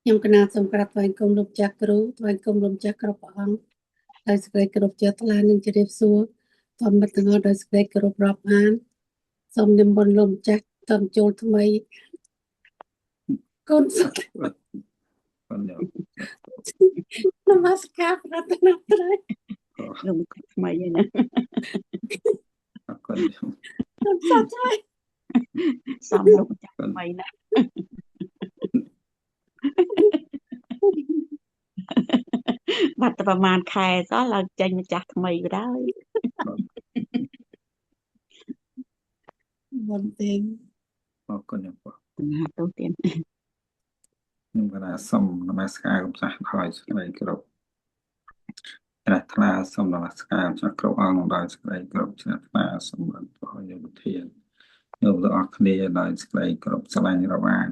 ខ្ញុំកណាសូមក្រាបថ្វាយគុំលោកចាស់គ្រូថ្វាយគុំលោកចាស់គ្រប់ព្រះអង្គដោយសេចក្តីគោរពជ្រះថ្លានិងជម្រាបសួរធម្មទាំងអស់ដោយសេចក្តីគោរពរាប់អានសូមនិមន្តលោកម្ចាស់តាមចូលថ្មីកូនសុខនមស្ការប្រាថ្នាត្រៃលោកថ្មីហ្នឹងណាអរគុណលោកសាថ្មីសំលោកម្ចាស់ថ្មីណាបាត់តែប្រហែលខែសោះឡើងចេញម្ចាស់ថ្មីទៅហើយមុនទេអរគុណចំពោះណាទៅទៀតខ្ញុំកណាសូមនមស្ការម្ចាស់ដោយសេចក្តីគោរពជ្រះថ្លាសូមនមស្ការម្ចាស់គ្រប់អង្គដោយសេចក្តីគោរពជ្រះថ្លាសូមបានព្រះយោគធានលោកទាំងអស់គ្នាដោយសេចក្តីគោរពស្រឡាញ់រាប់អាន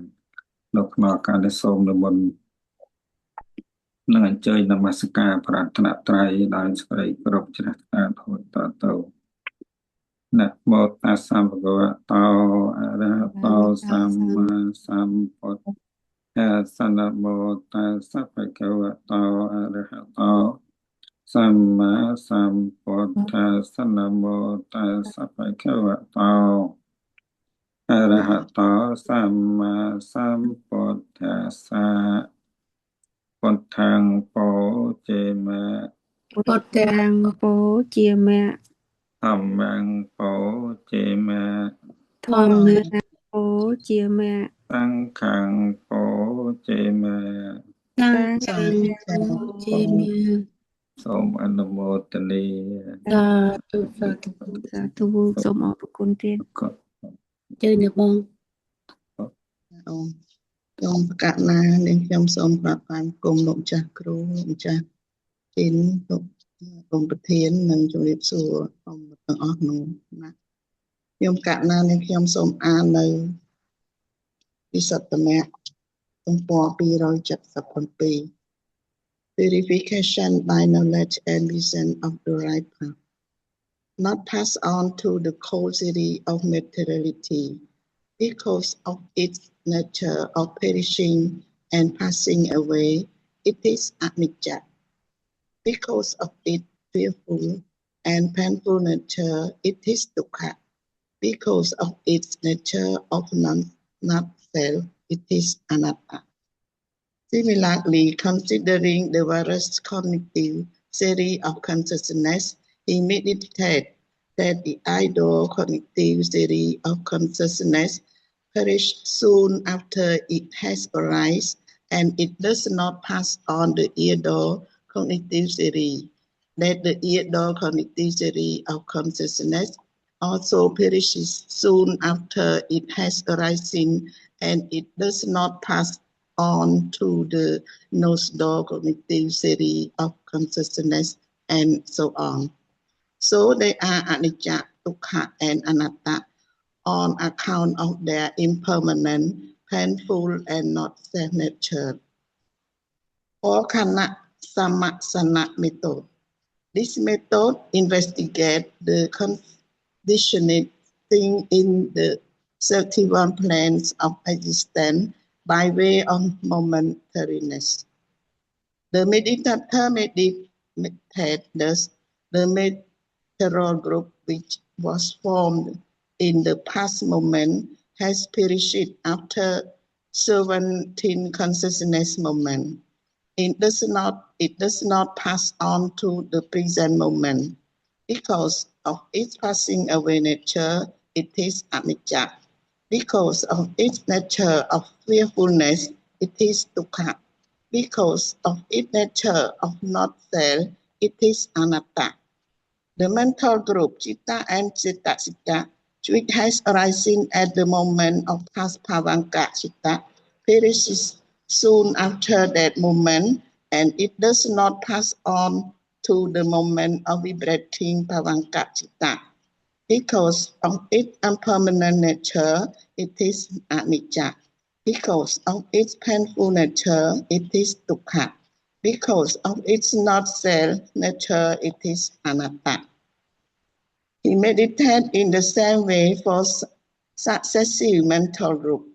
នៅក្នុងការដែលសូមនិមន្តនឹងអញ្ជើញនមស្ការប្រាថ្នាត្រៃដោយសេចក្តីគោរពជ្រះថ្លាធម៌តទៅนะโมตัสสะภะคะวะโตอะระหะโตสัมมาสัมพุทธัสสะนะโมตัสสะภะคะวะโตอะระหะโตสัมมาสัมพุทธัสสะนะโมตัสสะภะคะวะโตอะระหะโตสัมมาสัมพุทธัสสะពុទ្ធាំពោចេមៈពុទ្ធាំពោជាមៈធម្មំពោចេមៈធម្មំពោជាមៈសង្ឃំពោចេមៈសង្ឃំពោចេមៈសូមអនុមោទនាសាធុសាធុសាធុសូមអរគុណទៀតជើញអ្នកបងខ្ញុំកណានឹងខ្ញុំសូមប្រាប់បានគុំលោកចាស់គ្រូលោកម្ចាស់ទីនលោកគុំប្រធាននិងជំរាបសួរអង្គទាំងអស់ក្នុងណាខ្ញុំកណានឹងខ្ញុំសូមអាននៅវិសុទ្ធមគ្គទំព័រ277 Verification by knowledge and vision of the right path not pass on to the causality of materiality because of its nature of perishing and passing away, it is anicca. Because of its fearful and painful nature, it is dukkha. Because of its nature of not self, it is anatta. Similarly, considering the various cognitive series of consciousness, he meditated that the idle cognitive series of consciousness perish soon after it has arisen, and it does not pass on the idle cognitive series. That the idle cognitive series of consciousness also perishes soon after it has arisen, and it does not pass on to the non-dual cognitive series of consciousness, and so on. So they are anicca, dukkha, and anatta on account of their impermanent, painful, and not self nature. Or Khana Samasana method. This method investigates the conditioning in the 31 planes of existence by way of momentariness. The meditator meditated thus the material group which was formed in the past moment has perished after 17 consciousness moments. It does not pass on to the present moment. Because of its passing away nature, it is anicca. Because of its nature of fearfulness, it is dukkha. Because of its nature of not self, it is anatta. The mental group, citta and citta, which has arisen at the moment of past bhavanka citta, perishes soon after that moment, and it does not pass on to the moment of vibrating bhavanka citta. Because of its impermanent nature, it is anicca. Because of its painful nature, it is dukkha. Because of its not self nature, it is anatta. He meditated in the same way for successive mental groups.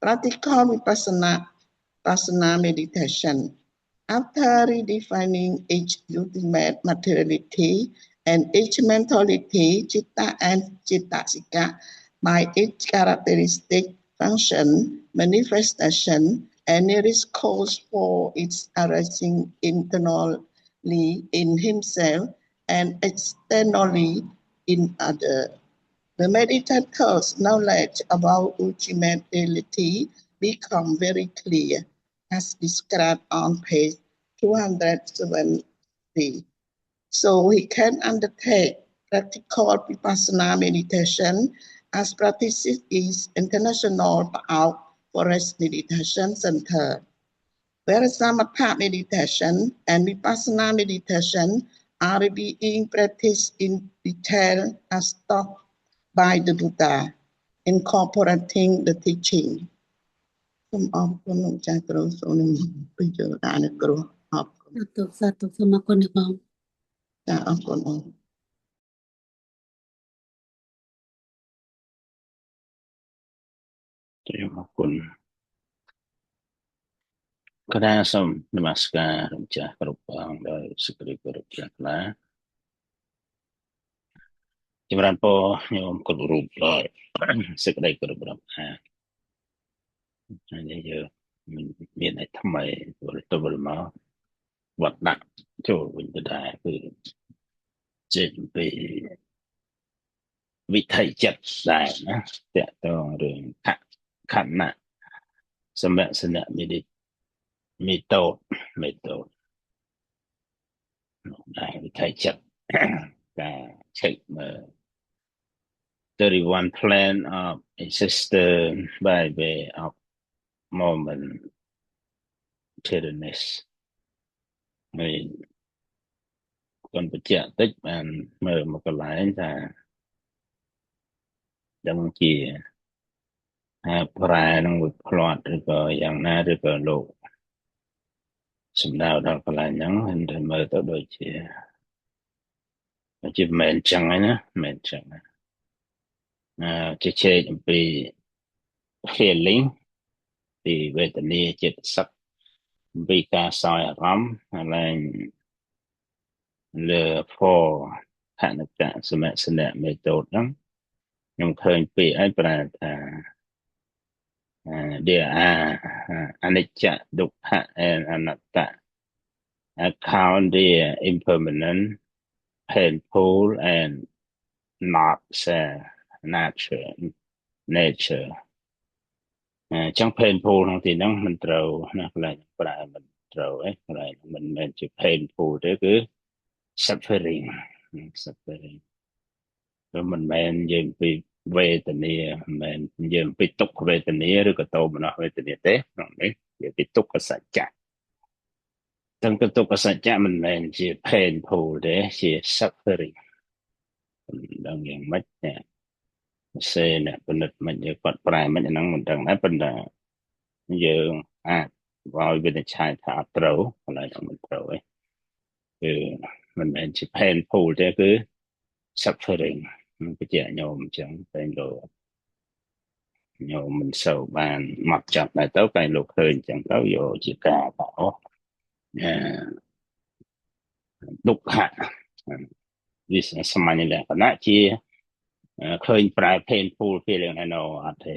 Practical vipassana Vipassana meditation. After redefining each ultimate materiality and each mentality, citta and cittasika, by its characteristic function, manifestation, and nearest cause for its arising internally in himself and externally in others. The meditator's knowledge about ultimate reality become very clear, as described on page 270. So he can undertake practical Vipassana meditation as practice is International Paau Forest Meditation Center. Whereas Samatha meditation and Vipassana meditation are being practiced in detail as taught by the Buddha, incorporating the teaching. សូមអរគុណលោកចាស់គ្រូសូមពិចារណានៅគ្រោះអរគុណ សាទរសូមអរគុណបង ចាអរគុណអរ សូមអរគុណគណៈសូមនមស្ការលោកចាស់គ្រប់អង្គដោយសេចក្តីគោរពជ្រះថ្លាចម្រើនពរញោមគ្រប់រូបដោយសេចក្តីគោរពរាប់អានហើយយើងមានឲ្យថ្មីទៅវិលមកវត្តដាក់ចូលវិញទៅដែរគឺចេញពីវិថីចិត្តដែរណាតើតងរឿងខណៈសម្រាប់សនៈមេតូដដែរវិថីចិត្តការឆែកមើល31 plan of existence by way of momentariness ហើយគាត់បញ្ជាក់តិចបានមើលមកកន្លែងថាដឹងជាប្រែនឹងវិផ្្លាត់ឬក៏យ៉ាងណាឬក៏លោកសម្ដៅដល់កន្លែងហ្នឹងហើយមើលទៅដូចជាមិនចឹងណាមិនចឹងជជែកអំពី feeling ពីវេទនាចិត្តសឹកអំពីការសោយអារម្មណ៍ហើយលើ4ខណៈសមសនៈមេតូដហ្នឹងខ្ញុំឃើញពីឲ្យប្រែថាthere are anicca dukkha and anatta account their impermanent painful and not nature ចឹង painful ក្នុងទីហ្នឹងមិនត្រូវណាកន្លែងប្រែមិនត្រូវឯងកន្លែងមិនមែនជា painful ទេគឺ suffering ព្រោះមិនមែនយើងពីវេទនាមិនមែនយើងពីទុក្ខវេទនាឬក៏តោមនស្សវេទនាទេក្នុងនេះវាពីទុក្ខសច្ចៈទាំងទុក្ខសច្ចៈមិនមែនជា painful ទេជា suffering ដឹងយ៉ាងម៉េចទេសេអ្នកពិនិត្យមិនយើងគាត់ប្រែមិនហ្នឹងមិនដឹងដែរប៉ុន្តែយើងអាចឲ្យវិនិច្ឆ័យថាអត់ត្រូវកន្លែងហ្នឹងមិនត្រូវទេគឺមិនមែនជា painful ទេគឺ suffering បញ្ជាក់ញោមអញ្ចឹងតែលោកញោមមិនសូវបានមកចាប់ដែរទៅតែលោកឃើញអញ្ចឹងទៅយកជាការថាអូដុក្ខវាសាមញ្ញលក្ខណៈជាឃើញប្រែ painful feeling ឯណោអត់ទេ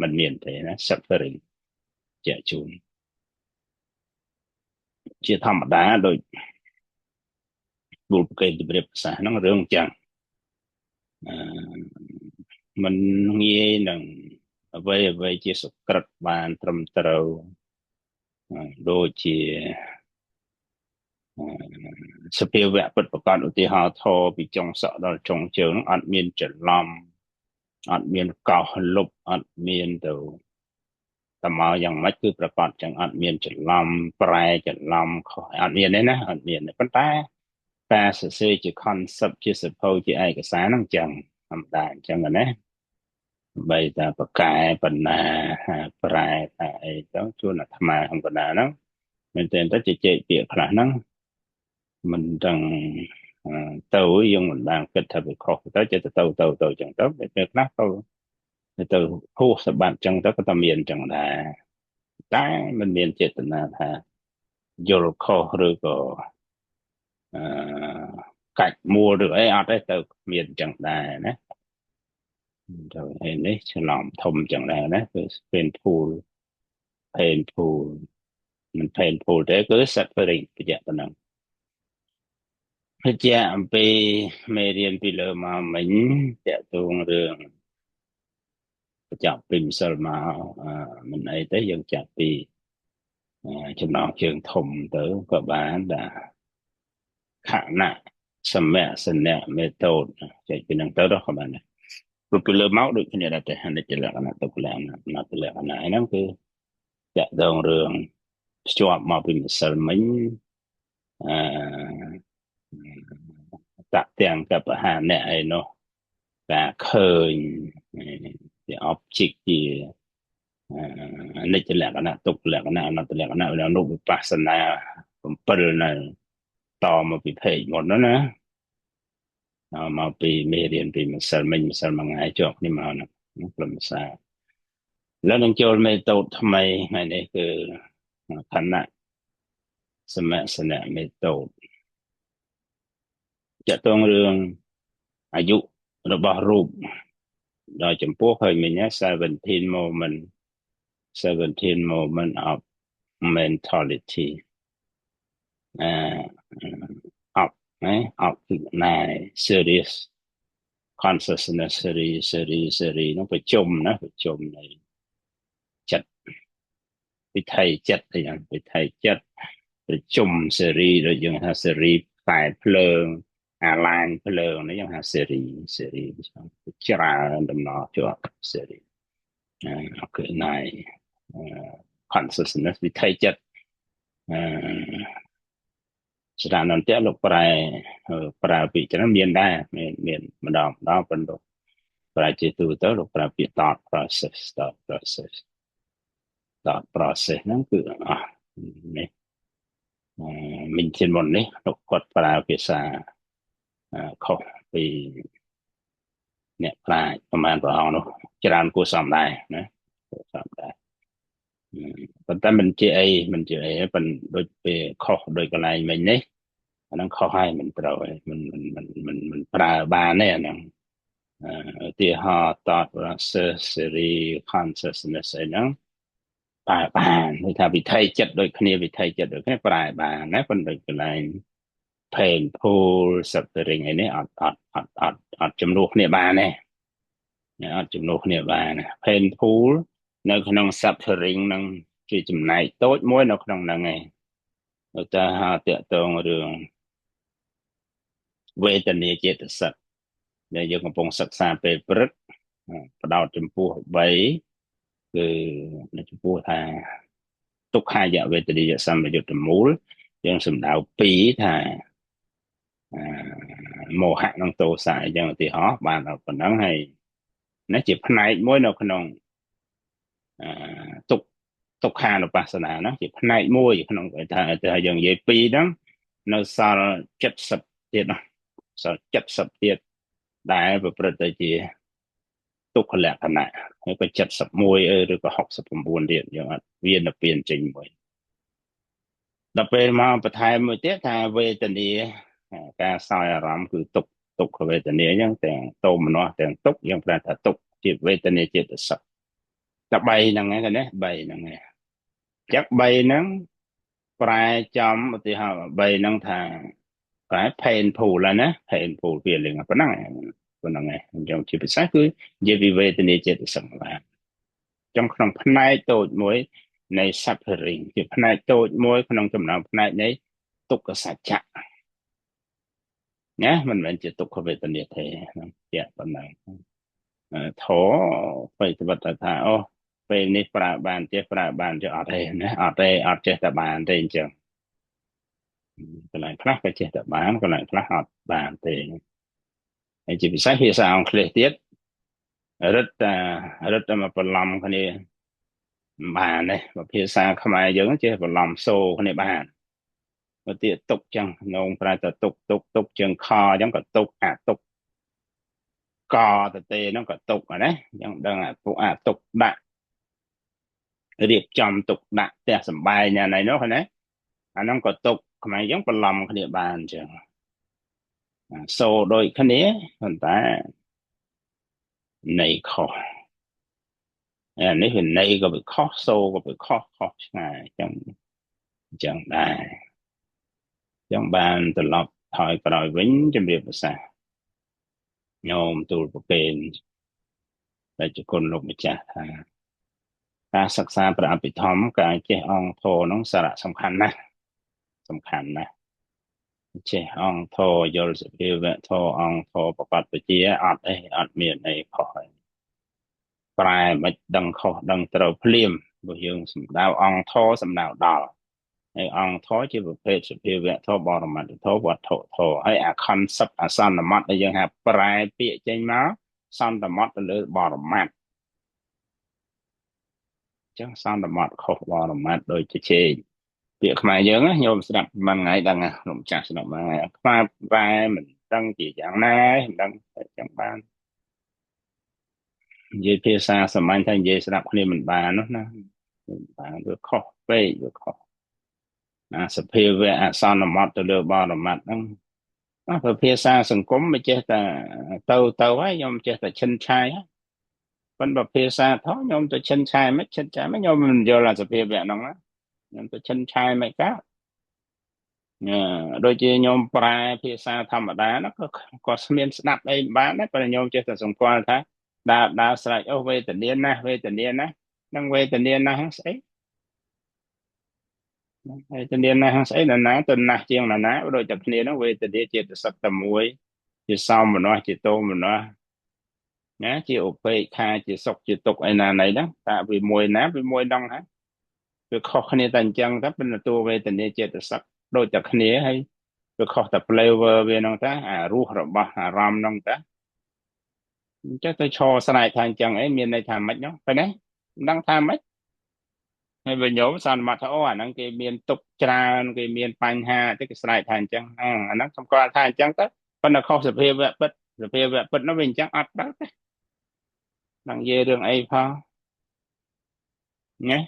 មិនមានទេណា suffering ជាជូនជាធម្មតាដូចបុលប្រកេតប្រៀបភាសាហ្នឹងរឿងអញ្ចឹងមិនងាយនឹងអ្វីជាសុក្រិតបានត្រឹមត្រូវដូចជាសភាវៈពិតប្រកបឧទាហរណ៍ធរពីចុងសក់ដល់ចុងជើងអត់មានច្រឡំអត់មានកោសលុបអត់មានទៅតមកយ៉ាងម៉េចគឺប្រកបចឹងអត់មានច្រឡំប្រែច្រឡំខុសអត់មានទេណាអត់មានប៉ុន្តែការសរសេរជា concept ជាសភៅជាឯកសារហ្នឹងចឹងធម្មតាអញ្ចឹងណាបីតាប្រកែបណ្ណាប្រែថាអីទៅជួនអាត្មាក្នុងបណ្ណាហ្នឹងមែនតើទៅជជែកពាក្យខ្លះហ្នឹងមិនដឹងទៅយើងមិនបានគិតថាវាខុសទៅចិត្តទៅអញ្ចឹងទៅពេលខ្លះទៅហួសសម្បត្តិអញ្ចឹងទៅក៏តែមានអញ្ចឹងដែរ តែមិនមានចេតនាថាយល់ខុសឬក៏អឺកាច់មួលឬអីអត់ទេទៅមានចឹងដែរណាទៅឯនេះច្រឡំធំចឹងដែរណាគឺ painful មិន painful ទេគឺ suffering បញ្ជាក់ប៉ុណ្ណឹងបញ្ជាក់អំពីមេរៀនពីលើមកមិញតកតងរឿងចាប់ពីម្សិលមកមិនអីទេយើងចាប់ពីចំណងជើងធំទៅក៏បានដែរខណៈសមៈសនៈមេតូតចែកពីនឹងទៅក៏បានដែរព្រោះពីលើមកដូចគ្នាដែរតែអនិច្ចលក្ខណៈទុក្ខលក្ខណៈអនត្តលក្ខណៈហ្នឹងគឺតកតងរឿងភ្ជាប់មកពីម្សិលមិញអឺតទាំងកបហានៈអីនោះការឃើញជា object ជាអនិច្ចលក្ខណៈទុក្ខលក្ខណៈអនត្តលក្ខណៈនៅវិបស្សនា7នៅតមកពីពេកមុនណាមកពីមេរៀនពីម្សិលមិញម្សិលមួយថ្ងៃជាប់នេះមកណាព្រមសារแล้วនឹងចូលមេតូតថ្មីថ្ងៃនេះគឺខណៈសមសនៈមេតូតចាក់តងរឿងអាយុរបស់រូបដល់ចំពោះឃើញមិញណា17 moment of mentality up ណា up ណែ serious consciousness series នោះប្រជុំណាប្រជុំនៃចិត្តវិថីចិត្តអីយ៉ាងវិថីចិត្តប្រជុំ series ដូចយើងថា series ខ្សែភ្លើងអាឡាញភ្លើងនេះយើងហៅ series ច្រើនដំណរជាប់ series គឺណៃconsciousness វិថីចិត្តស្ដានន្តៈលោកប្រើពាក្យច្រើនមានដែរមានម្ដងប៉ុន្តែប្រែជាទូទៅលោកប្រើពាក្យ thought processហ្នឹងគឺនេះមិញជាមុននេះលោកគាត់ប្រើភាសាខុសពីអ្នកប្រាជ្ញប្រហែលព្រះអង្គនោះច្រើនគួរសមដែរណាគួរសមដែរប៉ុន្តែមិនជាអីប៉ុន្តែដូចពេលខុសដោយកន្លែងមិញនេះអាហ្នឹងខុសហើយមិនត្រូវហើយមិនប្រើបានទេអាហ្នឹងឧទាហរណ៍ thought process series consciousness អីហ្នឹងប្រើបានដូចថាវិថីចិត្តដូចគ្នាប្រើបានណាប៉ុន្តែកន្លែង painful suffering ឯនេះអត់ជំនួសគ្នាបានទេអត់ជំនួសគ្នាបាន painful នៅក្នុង suffering នឹងជាចំណែកតូចមួយនៅក្នុងហ្នឹងឯងឧទាហរណ៍តកតងរឿងវេទនាចេតសិកដែលយើងកំពុងសិក្សាពេលព្រឹកបដោតចំពោះ3គឺនៅចំពោះថាទុក្ខាយវេទនីយសម្បយុត្តមូលយើងសំដៅ2ថាមោហៈនិងទោសៈអញ្ចឹងឧទាហរណ៍បានដល់ប៉ុណ្ណឹងហើយនេះជាផ្នែកមួយនៅក្នុងទុក្ខានុបស្សនាហ្នឹងជាផ្នែកមួយក្នុងថាយើងនិយាយ2ហ្នឹងនៅសល់70ទៀតណាសល់70ទៀតដែលប្រព្រឹត្តទៅជាទុក្ខលក្ខណៈហើយក៏71ឬក៏69ទៀតយើងអត់វានិព្វានចេញមួយដល់ពេលមកបន្ថែមមួយទៀតថាវេទនាការសោយអារម្មណ៍គឺទុក្ខវេទនាអញ្ចឹងទាំងតោមនស្សទាំងទុក្ខយើងប្រើថាទុក្ខជាវេទនាចេតសិកតែ3ហ្នឹងឯងណា3ហ្នឹងឯងចឹង3ហ្នឹងប្រែចំឧទាហរណ៍3ហ្នឹងថាប្រែ painful ហើយណា painful feeling ប៉ុណ្ណឹងឯងខ្ញុំជាភាសាគឺនិយាយពីវេទនាចេតសិកបានចំក្នុងផ្នែកតូចមួយនៃ suffering ជាផ្នែកតូចមួយក្នុងចំណោមផ្នែកនៃទុក្ខសច្ចៈណាមិនមែនជាទុក្ខវេទនាទេជាប៉ុណ្ណឹងធោបិទវត្តថាអូពេលនេះប្រើបានចេះប្រើបានចេះអត់ទេណាអត់ចេះតែបានទេអញ្ចឹងកន្លែងខ្លះក៏ចេះតែបានកន្លែងខ្លះអត់បានទេហើយជាពិសេសភាសាអង់គ្លេសទៀតរឹតតែមកបន្លំគ្នាបានទេភាសាខ្មែរយើងចេះបន្លំសូរគ្នាបានឧទាហរណ៍ទុកចឹងនងប្រែទៅទុកជើងខចឹងក៏ទុកអាទុកកតទេហ្នឹងក៏ទុកណាចឹងដឹងអាពួកអាទុកដាក់ រៀបចំទុកដាក់ផ្ទះសម្បែងណាណៃនោះណាអាហ្នឹងក៏ទុកខ្មែរយើងបន្លំគ្នាបានអញ្ចឹងសូដូចគ្នាប៉ុន្តែន័យខុសអានេះវាន័យក៏វាខុសសូក៏វាខុសឆ្ងាយអញ្ចឹងដែរអញ្ចឹងបានត្រឡប់ថយក្រោយវិញជំរាបប្រសាសន៍ញោមទូលប្រគេនដែលជាគុណលោកម្ចាស់ថាការសិក្សាព្រះអភិធម្មការចេះអង្គធរនោះសារៈសំខាន់ណាស់ចេះអង្គធរយល់សភាវៈធរអង្គធរប្រកបវិជ្ជាអត់មានអីខុសហើយប្រែមិនដឹងខុសដឹងត្រូវភ្លាមព្រោះយើងសំដៅអង្គធរសំដៅដល់ហើយអង្គធរជាប្រភេទសភាវៈធរបរមត្ថធរវត្ថុធរហើយអា concept អសន្មតដែលយើងហៅប្រែពាក្យចេញមកសន្មតទៅលើបរមត្ថចឹងសន្មតខុសបរមត្ថដូចជាជេរពាក្យខ្មែរយើងញោមស្ដាប់មួយថ្ងៃដឹងខ្ញុំចាស់ស្ដាប់មួយថ្ងៃខ្មែរប្រែមិនដឹងជាយ៉ាងណាមិនដឹងចឹងបាននិយាយភាសាសាមញ្ញថានិយាយស្ដាប់គ្នាមិនបាននោះណាបានវាខុសពេកវាខុសអាសភាវៈអសន្មតទៅលើបរមត្ថហ្នឹងប្រភាសាសង្គមមិនចេះតែទៅហើយខ្ញុំចេះតែឈិនឆាយប៉ុន្តែប្រភាសាធម៌ខ្ញុំទៅឈិនឆាយមិនខ្ញុំមិនយល់អាសភាវៈហ្នឹងណាខ្ញុំទៅឈិនឆាយមិនកើតដូចជាខ្ញុំប្រែភាសាធម្មតាណាក៏ស្មានស្ដាប់អីបានដែរប៉ុន្តែខ្ញុំចេះតែសង្កល់ថាដើរស្រែកអូវេទនាណានឹងវេទនាណាស្អីវេទនាណាស្អីណាទៅណាស់ជាងណាដូចតែគ្នាហ្នឹងវេទនាចេតសិកតែមួយជាសោមនស្សជាតោមនស្សណាជាឧបេក្ខាជាសុខជាទុក្ខឯណាណីហ្នឹងតែវាមួយណាវាមួយដងហ្នឹងវាខុសគ្នាតែអញ្ចឹងតែប៉ុន្តែតួវេទនាចេតសិកដូចតែគ្នាហើយវាខុសតែ flavor វាហ្នឹងតាអារសរបស់អារម្មណ៍ហ្នឹងតាអញ្ចឹងទៅឈរស្រែកថាអញ្ចឹងអីមានន័យថាម៉េចហ្នឹងប៉ុណ្ណេះមិនដឹងថាម៉េចហើយបើញោមសន្មតថាអូអាហ្នឹងគេមានទុកច្រើនគេមានបញ្ហាទៅគេស្រែកថាអញ្ចឹងអាហ្នឹងសម្គាល់ថាអញ្ចឹងទៅប៉ុន្តែខុសសភាវៈពិតនោះវាអញ្ចឹងអត់ដល់ទេនឹងនិយាយរឿងអីផងណា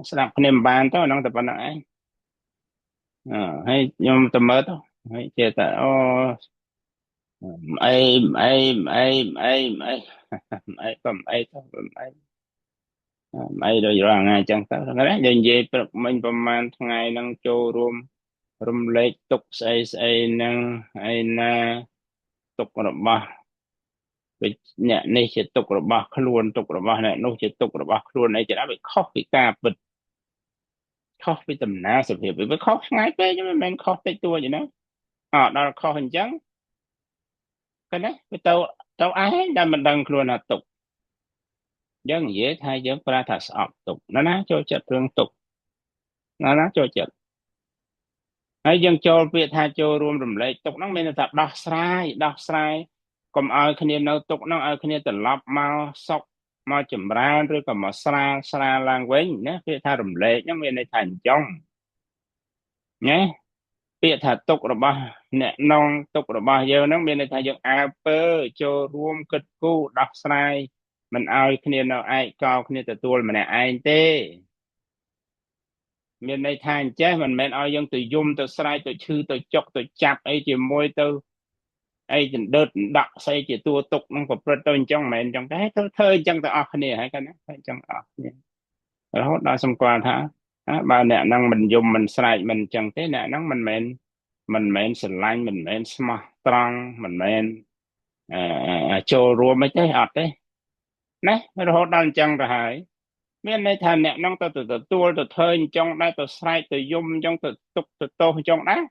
ស្ដាប់គ្នាមិនបានទៅហ្នឹងតែប៉ុណ្្នឹងឯងហើយខ្ញុំទៅមើលទៅហើយចេះតែអូអីដូចរងថ្ងៃអញ្ចឹងទៅណាយើងនិយាយព្រឹកមិញប្រហែលថ្ងៃហ្នឹងចូលរួមរំលែកទុកស្អីហ្នឹងឯណាទុករបស់អ្នកនេះជាទុករបស់ខ្លួនទុករបស់អ្នកនោះជាទុករបស់ខ្លួនអីចឹងវាខុសពីការពិតខុសពីដំណើរសភាពវាខុសឆ្ងាយពេកមិនមែនខុសតិចតួចទេណាដល់ខុសអញ្ចឹងឃើញណាវាទៅឯងដែលមិនដឹងខ្លួនថាទុកយើងនិយាយថាយើងប្រើថាស្អប់ទុកណាចូលចិត្តរឿងទុកណាចូលចិត្តហើយយើងចូលពាក្យថាចូលរួមរំលែកទុកហ្នឹងមានន័យថាដោះស្រាយកុំឲ្យគ្នានៅទុកហ្នឹងឲ្យគ្នាត្រឡប់មកសុខមកចម្រើនឬក៏មកស្រាលឡើងវិញណាពាក្យថារំលែកហ្នឹងមានន័យថាអញ្ចឹងណាពាក្យថាទុករបស់អ្នកនងទុករបស់យើងហ្នឹងមានន័យថាយើងអើពើចូលរួមគិតគូរដោះស្រាយមិនឲ្យគ្នានៅឯកោគ្នាទទួលម្នាក់ឯងទេមានន័យថាអញ្ចេះមិនមែនឲ្យយើងទៅយំទៅស្រែកទៅឈឺទៅចុកទៅចាប់អីជាមួយទៅអីចណ្ដើតដាក់ស្អីជាតួទុកនឹងប្រព្រឹត្តទៅអញ្ចឹងមិនមែនអញ្ចឹងទេធ្វើអញ្ចឹងទៅអស់គ្នាហើយគាត់ណាអញ្ចឹងអស់គ្នារហូតដល់សម្គាល់ថាបើអ្នកហ្នឹងមិនយំមិនស្រែកមិនអញ្ចឹងទេអ្នកហ្នឹងមិនមែនស្រឡាញ់មិនមែនស្មោះត្រង់មិនមែនចូលរួមអីទេអត់ទេណារហូតដល់អញ្ចឹងទៅហើយមានន័យថាអ្នកហ្នឹងទៅទទួលទៅធ្វើអញ្ចឹងដែរទៅស្រែកទៅយំអញ្ចឹងទៅទុកទៅទោសអញ្ចឹងដែរ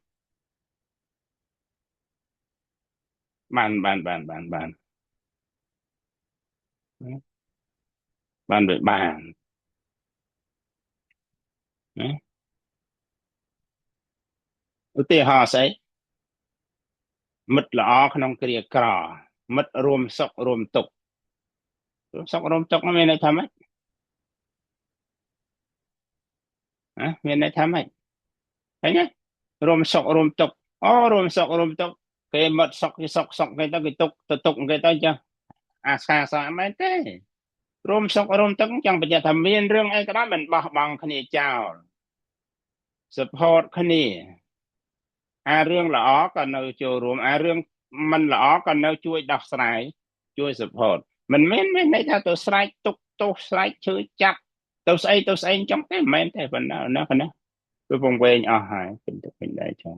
បានវាបានណាឧទាហរណ៍ស្អីមិត្តល្អក្នុងគ្រាក្រមិត្តរួមសុខរួមទុក្ខរួមសុខរួមទុក្ខមានន័យថាម៉េចមានន័យថាម៉េចឃើញទេរួមសុខរួមទុក្ខរួមសុខរួមទុក្ខគេមិត្តសុខគេសុខគេទៅគេទុក្ខគេទៅអញ្ចឹងអាសាមែនទេ រួមសុខរួមទុក្ខចង់បញ្ជាក់ថាមានរឿងអីក៏ដោយមិនបោះបង់គ្នាចោល support គ្នារឿងល្អក៏នៅចូលរួមរឿងមិនល្អក៏នៅជួយដោះស្រាយជួយ support មិនមែនមានន័យថាទៅស្រែកទុកទោសស្រែកឈឺចាប់ទៅស្អីអញ្ចឹងទេមិនមែនទេប៉ុណ្ណាណាគឺពងវែងអស់ហើយពេញទៅពេញដែរចឹង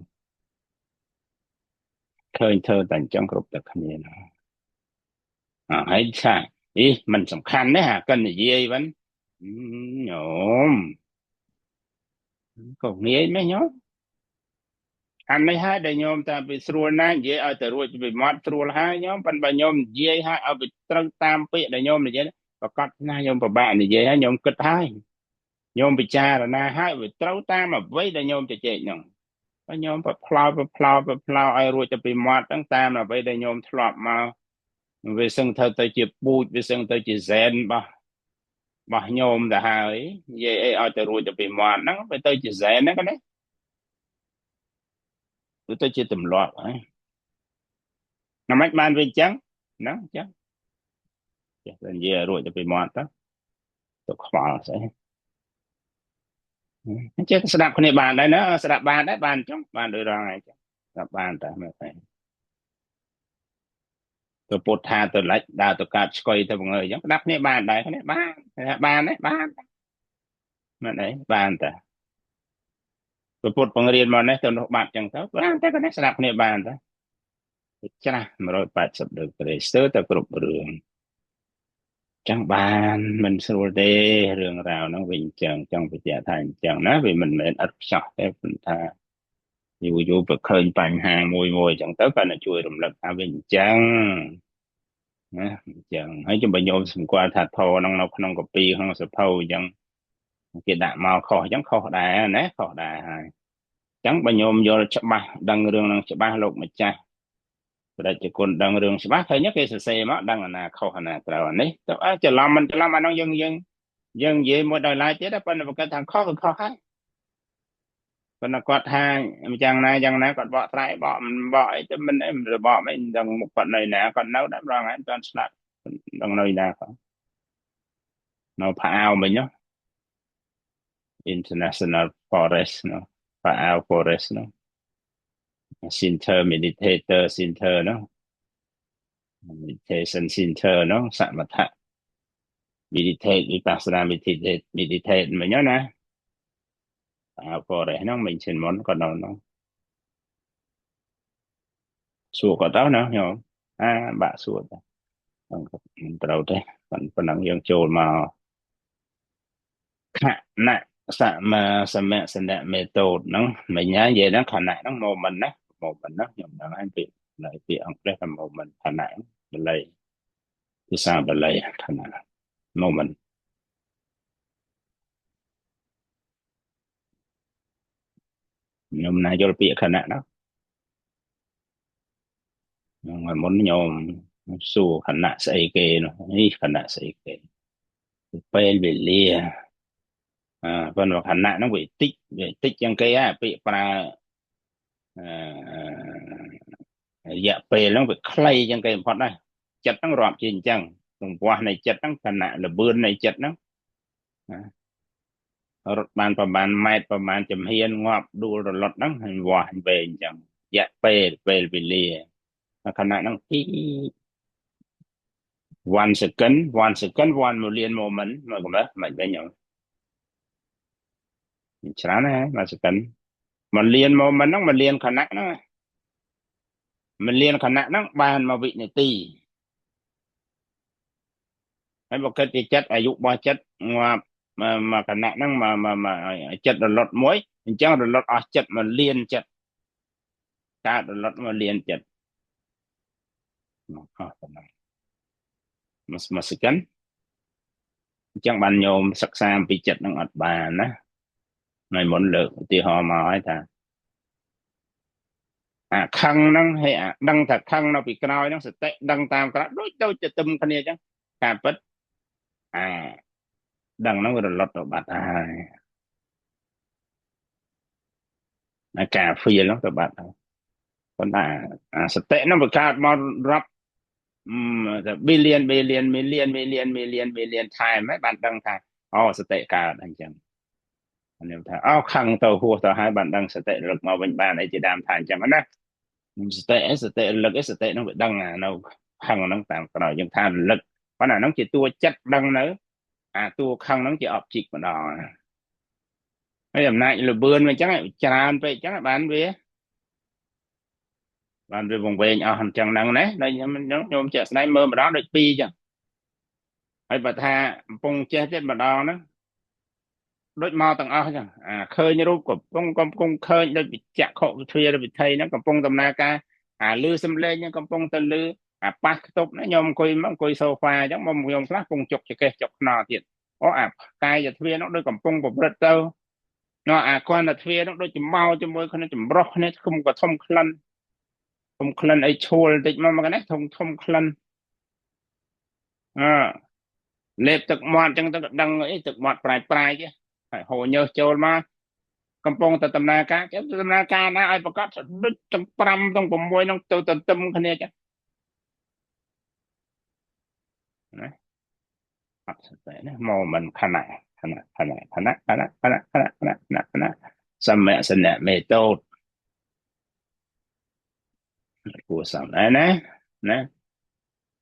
ឃើញធ្វើតែអញ្ចឹងគ្រប់តែគ្នាណាហើយថាមិនសំខាន់ទេកិននិយាយវិញញោមក៏ងាយមែនញោមអានេះហើយដែលញោមតាពីស្រួលណាស់និយាយឲ្យទៅរួចពីមាត់ស្រួលហើយញោមប៉ុន្តែញោមនិយាយឲ្យទៅត្រូវតាមពាក្យដែលញោមនិយាយប្រកាសណាញោមពិបាកនិយាយហើយញោមគិតហើយញោមពិចារណាហើយវាត្រូវតាមអ្វីដែលញោមជជែកហ្នឹងហើយញោមផ្លោឲ្យរួចទៅពីមាត់ហ្នឹងតាមអ្វីដែលញោមធ្លាប់មកវាសឹងទៅជាពូជវាសឹងទៅជាហ្សែនរបស់ញោមទៅហើយនិយាយអីឲ្យទៅរួចទៅពីមាត់ហ្នឹងវាទៅជាហ្សែនហ្នឹងណាវាទៅជាទម្លាប់ហើយណាមិនបានវាអញ្ចឹងណាអញ្ចឹងចេះតែនិយាយរួចទៅពីមាត់ទៅខ្វល់ស្អីអញ្ចឹងស្ដាប់គ្នាបានដែរណាស្ដាប់បានដែរបានអញ្ចឹងបានដូចរងហើយអញ្ចឹងស្ដាប់បានតែមើលទៅទៅពុតថាទៅលិចដើរទៅកាត់ឆ្កុយទៅបង្ើយអញ្ចឹងស្ដាប់គ្នាបានដែរគ្នាបានដែរបានមិនអីបានតែពុតបង្រៀនមកនេះទៅនោះបាត់អញ្ចឹងទៅបានតែគ្នាស្ដាប់គ្នាបានតែច្រាស់180ដឺក្រេស្ទើរតែគ្រប់រឿងចឹងបានមិនស្រួលទេរឿងរ៉ាវហ្នឹងវិញអញ្ចឹងចង់បញ្ជាក់ថាអញ្ចឹងណាវាមិនមែនអត់ខ្ចោះទេប៉ុន្តែយូរបើឃើញបញ្ហាមួយអញ្ចឹងទៅគាត់នឹងជួយរំលឹកថាវាអញ្ចឹងណាអញ្ចឹងហើយជំបញ្ញោមសម្គាល់ថាធរហ្នឹងនៅក្នុងកពីក្នុងសភៅអញ្ចឹងគេដាក់មកខុសអញ្ចឹងខុសដែរណាខុសដែរហើយអញ្ចឹងបញ្ញោមយល់ច្បាស់ដឹងរឿងហ្នឹងច្បាស់លោកម្ចាស់ប្រដេចគុណដឹងរឿងច្បាស់ឃើញគេសរសេរមកដឹងអាណាខុសអាណាត្រូវអានេះទៅច្រឡំមិនច្រឡំអានោះយើងនិយាយមួយដោយឡែកទៀតប៉ុន្តែបើគាត់ថាខុសគឺខុសហើយប៉ុន្តែគាត់ថាយ៉ាងណាគាត់បកត្រៃបកមិនបកអីទៅមិនរបបអីដឹងមុខគាត់នៅណាគាត់នៅដែរម្ដងហើយគាត់ស្លាប់ដឹងនៅណាគាត់នៅផាអាវមិញ International Forest នោះផាអាវ Forest នោះ Center Meditator Center នោះ Meditation Center នោះសមថៈ Meditate Vipassana Meditate មិញណាForest ហ្នឹងមិនឈិនមុនគាត់នៅនោះសួរគាត់ទៅណាញោមបាក់សួរទៅត្រូវទេប៉ុណ្ណឹងយើងចូលមកខណៈសមសនៈមេតូតហ្នឹងមិញនិយាយហ្នឹងខណៈហ្នឹង moment ណាខ្ញុំដឹងហើយពីអង់គ្លេសថា moment ខណៈបល័យភាសាបល័យខណៈ moment ខ្ញុំណាយល់ពាក្យខណៈហ្នឹងមុនខ្ញុំសួរខណៈស្អីគេនោះនេះខណៈស្អីគេពេលវេលាប៉ុន្តែខណៈហ្នឹងវាតិចជាងគេពាក្យប្រើរយៈពេលហ្នឹងវាខ្លីជាងគេបំផុតដែរចិត្តហ្នឹងរាប់ជាអញ្ចឹងទង្វាស់នៃចិត្តហ្នឹងខណៈលបឿននៃចិត្តហ្នឹងរត់បានប្រហែលម៉ែត្រប្រហែលចំហៀនងាប់ដួលរលត់ហ្នឹងហើយវាស់វែងអញ្ចឹងរយៈពេលវេលាខណៈហ្នឹងទី1 second 1 million moment មកកំណត់មិនវិញហ្នឹងច្រើនណាស់1 second 1 លាន moment ហ្នឹង1លានខណៈហ្នឹង1លានខណៈហ្នឹងបាន1វិនាទីហើយបើគិតជាចិត្តអាយុរបស់ចិត្តងាប់មកខណៈហ្នឹងមកចិត្តរលត់មួយអញ្ចឹងរលត់អស់ចិត្ត1លានចិត្តកើតរលត់1លានចិត្តអស់ប៉ុណ្ណឹង1 second អញ្ចឹងបានញោមសិក្សាអំពីចិត្តហ្នឹងអត់បានណាថ្ងៃមុនលើកឧទាហរណ៍មកហើយថាខឹងហ្នឹងហើយដឹងថាខឹងនៅពីក្រោយហ្នឹងសតិដឹងតាមក្រោយដូចទៅទឹមគ្នាអញ្ចឹងការពិតដឹងហ្នឹងវារលត់ទៅបាត់ហើយការហ្វៀលហ្នឹងទៅបាត់ហើយប៉ុន្តែសតិហ្នឹងវាកើតមករាប់ billion time ហ្នឹងបានដឹងថាអូសតិកើតអញ្ចឹងខ្ញុំថាអូខឹងទៅហួសទៅហើយបានដឹងសតិរលឹកមកវិញបានអីជាដើមថាអញ្ចឹងណាសតិរលឹកសតិហ្នឹងវាដឹងនៅខឹងហ្នឹងតាមក្រោយយើងថារលឹកប៉ុន្តែហ្នឹងជាតួចិត្តដឹងនៅអាតួខឹងហ្នឹងជា object ម្ដងហើយអំណាចលបឿនអញ្ចឹងច្រើនពេកអញ្ចឹងបានវាវង្វេងអស់អញ្ចឹងហ្នឹងណាដល់ខ្ញុំជាក់ស្ដែងមើលម្ដងដូចពីរអញ្ចឹងហើយបើថាកំពុងចេះទៀតម្ដងហ្នឹងដូចមកទាំងអស់អញ្ចឹងឃើញរូបកំពុងឃើញដូចវិជ្ជខុវិទ្យាវិធីហ្នឹងកំពុងដំណើរការលឺសំឡេងហ្នឹងកំពុងទៅលឺប៉ះខ្ទប់ណាខ្ញុំអង្គុយសូហ្វាអញ្ចឹងមកខ្ញុំខ្លះកំពុងជុកចកេះចុកខ្នល់ទៀតអូកាយទ្វាហ្នឹងដូចកំពុងប្រព្រឹត្តទៅគាត់តែទ្វាហ្នឹងដូចមកជាមួយគ្នាចម្រោះគ្នាគុំក៏ធំក្លិនអីឈួលតិចមកណាធំក្លិនលេបទឹកមាត់អញ្ចឹងទៅដឹងអីទឹកមាត់ប្រៃទេហើយហូរញើសចូលមកកំពុងតែដំណើរការដំណើរការណាឲ្យប្រកាសដូចទាំង5ទាំង6ហ្នឹងទៅទន្ទឹមគ្នាចឹងណាអត់ស្ទេណាមកមិនខណៈសមៈសនៈមេតូតគួរសមដែរណា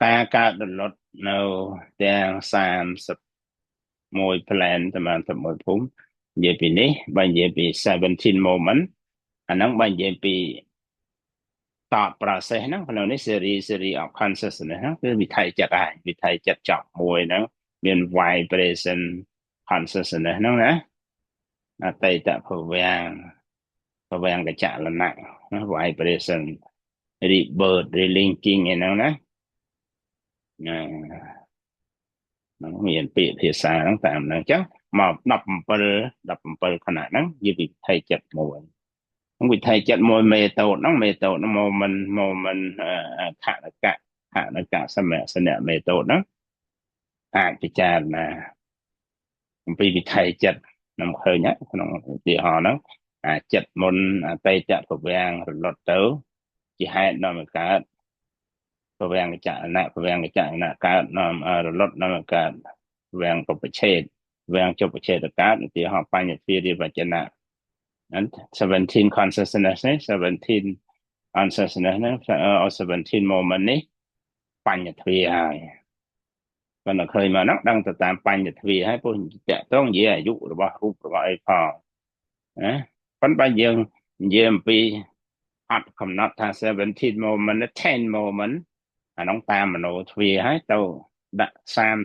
ការកើតរលត់នៅទាំង31 plan 31ភូមិនិយាយពីនេះបើនិយាយពី17 moment អាហ្នឹងបើនិយាយពីតប process ហ្នឹងក្នុងនេះ series of consciousness ហ្នឹងគឺវិថីចិត្តហើយវិថីចិត្តចប់មួយហ្នឹងមាន vibration consciousness ហ្នឹងណាអតីតភវាំងកចលនៈ vibration rebirth relinking ឯហ្នឹងណាមានពាក្យភាសាហ្នឹងតាមហ្នឹងអញ្ចឹងមក17ខណៈហ្នឹងនិយាយពីវិថីចិត្តមួយវិថីចិត្តមួយមេតូតហ្នឹងមកមិនខណកៈសមៈសនៈមេតូតហ្នឹងអាចពិចារណាអំពីវិថីចិត្តខ្ញុំឃើញក្នុងឧទាហរណ៍ហ្នឹងចិត្តមុនអតីតភវាំងរលត់ទៅជាហេតុនាំឲ្យកើតភវាំងកចលនៈកើតនាំរលត់នាំឲ្យកើតភវាំងកុបឆេទវាំងចុបឆេទកើតឧទាហរណ៍បញ្ញទ្វារិវចនៈ17 consciousness នេះ17 consciousness នេះ17 moment នេះបញ្ញទ្វាហើយគាត់តែឃើញមកហ្នឹងដឹងទៅតាមបញ្ញទ្វាហើយព្រោះតកតងនិយាយអាយុរបស់រូបរបស់អីផងណាប៉ុន្តែយើងនិយាយអំពីអត់កំណត់ថា17 moment 10 moment អាហ្នឹងតាមមโนទ្វាហើយទៅដាក់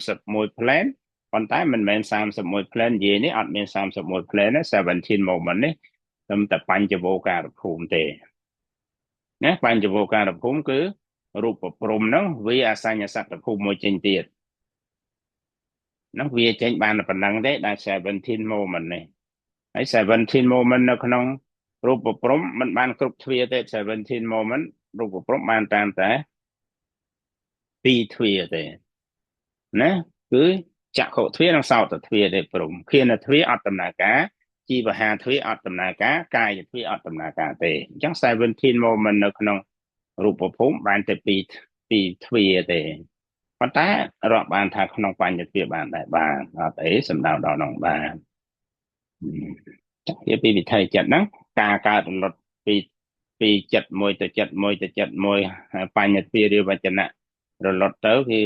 31 plan ប៉ុន្តែមិនមែន31 plan និយាយនេះអត់មាន31 plan ទេ17 moment នេះត្រឹមតែបញ្ចវោការភូមិទេណាបញ្ចវោការភូមិគឺរូបព្រំហ្នឹងវាអសញ្ញសត្តភូមិមួយចេញទៀតហ្នឹងវាចេញបានប៉ុណ្ណឹងទេដែល17 moment នេះហើយ17 moment នៅក្នុងរូបព្រំមិនបានគ្រប់ទ្វាទេ17 moment រូបព្រំបានតាមតែ2ទ្វាទេណាគឺចក្ខុទ្វានិងសោតទ្វាទេព្រំឃានទ្វាអត់ដំណើរការជីវហាទ្វាអត់ដំណើរការកាយទ្វាអត់ដំណើរការទេអញ្ចឹង17 moment នៅក្នុងរូបភូមិបានតែ2ទ្វាទេប៉ុន្តែរាប់បានថាក្នុងបញ្ញទ្វាបានដែរបានអត់អីសំដៅដល់នោះបានជាពីវិថីចិត្តហ្នឹងការកើតរលត់ពីចិត្តមួយទៅចិត្តមួយទៅចិត្តមួយបញ្ញទ្វារិវចនៈរលត់ទៅគឺ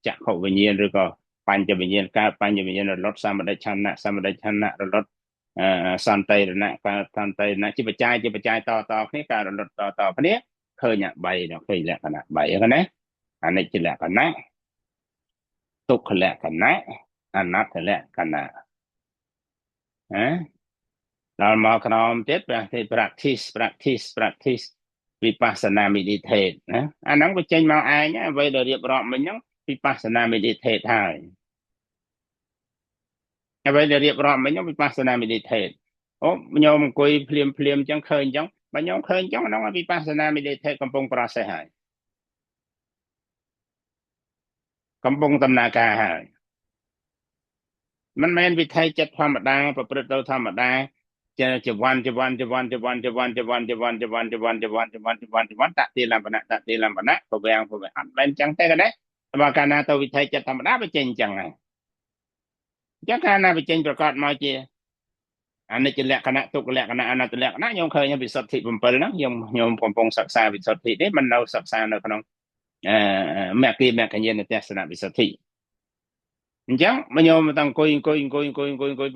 ចក្ខុវិញ្ញាណឬក៏បញ្ចវិញ្ញាណកើតបញ្ចវិញ្ញាណរលត់សម្បដិឆន្ទៈរលត់សន្តិរណៈកើតសន្តិរណៈជាបច្ច័យតគ្នាការរលត់តគ្នាឃើញ3នោះឃើញលក្ខណៈ3ហ្នឹងណាអនិច្ចលក្ខណៈទុក្ខលក្ខណៈអនត្តលក្ខណៈដល់មកក្នុងទៀតpractice វិបស្សនា meditate ណាអាហ្នឹងវាចេញមកឯងអ្វីដែលរៀបរាប់មិញហ្នឹងវិបស្សនា meditate ហើយអ្វីដែលរៀបរាប់មិញហ្នឹងវិបស្សនា meditate អូខ្ញុំអង្គុយភ្លាមអញ្ចឹងឃើញអញ្ចឹងបើខ្ញុំឃើញអញ្ចឹងហ្នឹងវិបស្សនា meditate កំពុង process ហើយកំពុងដំណើរការហើយមិនមែនវិថីចិត្តធម្មតាប្រព្រឹត្តទៅធម្មតា จะวันตัดตีลำปนะตัวแบงอันเป็นจังแต่กันได้ว่าการนาตัววิธีจะธรรมดาไปเจนจังไงจังการนาไปเจนประกอบมาเจอันนี้จะแหลกคณะตุกแหลกคณะอันนั้นแหลกคณะยมเคยยังวิสุทธิผมเปิลนะยมผมปงศักษาวิสุทธินี่มันเราศักษาในขนมแม่กีแม่กันเย็นในเทศนาวิสุทธิจังมันยมต้องคุย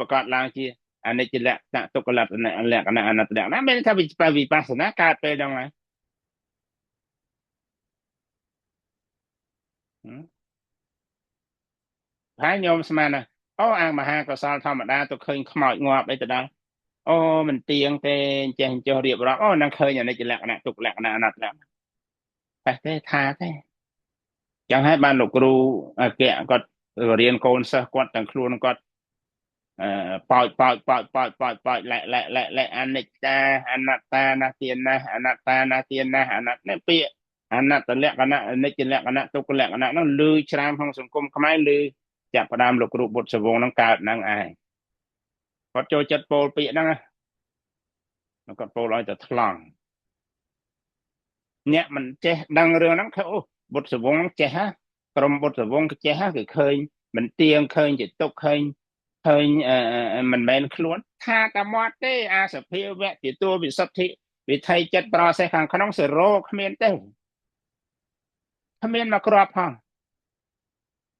ประกอบลางเจอันนี้จะแหลกคณะตุกแหลกคณะอันแหลกคณะอันนั้นแหลกนะไม่ได้ทำวิปัสสนาการไปดังไงพายโยมสมานะอ้ออ่างมหากษัตริย์ธรรมดาตัวเคยขมอยงอบไปแต่ได้โอ้มันเตียงเป็นเจนเจเรียบร้อยโอ้นั่งเคยอย่างนี้จะแหลกนะตุกแหลกนะอันนั้นแหลกไปเต้ทาเต้จังให้บ้านลูกครูแกก็เรียนโกนซะกวดต่างครูนก็ปล่อยและอันนี้จ้าอนัตตานาเตียนนะอนัตตานาเตียนนะอนัตเนี่ยเปียอนัตตะแหลกนะอันนี้จะแหลกนะตุกแหลกนะนั่นลือชรามของสังคมขมายลือจากประดามลูกครูบทสวงนังกาดนังไอพอโจจัดโปลปีนั่งแล้วก็โปลลอยจะทลองเนี่ยมันเจ๊ดังเรื่องนั้นเขาบทสวงเจ๊ฮะกรมบทสวงเจ๊ฮะคือเคยมันเตียงเคยจะตกเคยมันเป็นคล้วนถ้าตามอดเต้อาสเพียวแวะติดตัววิสัทธิวิไทยจัดปลาใส่ขังขนมเสโรขมิ้นเต้ขมิ้นมากรอบพัง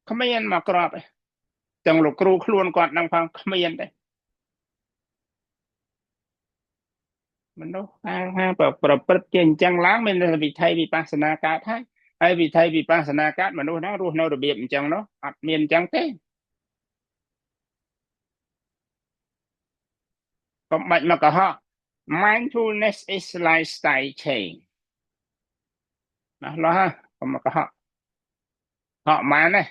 ขมิ้นมากรอบจังลูกครูคล้วนก่อนนั่งพังขมิ้นเต้มันต้องประเจนจังล้างมันวิไทยวิปัสสนาการให้ไอ้วิไทยวิปัสสนาการมันรู้นะรู้ในระเบียบจังเนาะอัดเมียนจังเต้ก็ไม่มาก็ฮะ mindfulness is lifestyle change นะแล้วฮะก็มาก็ฮะมาเนี่ย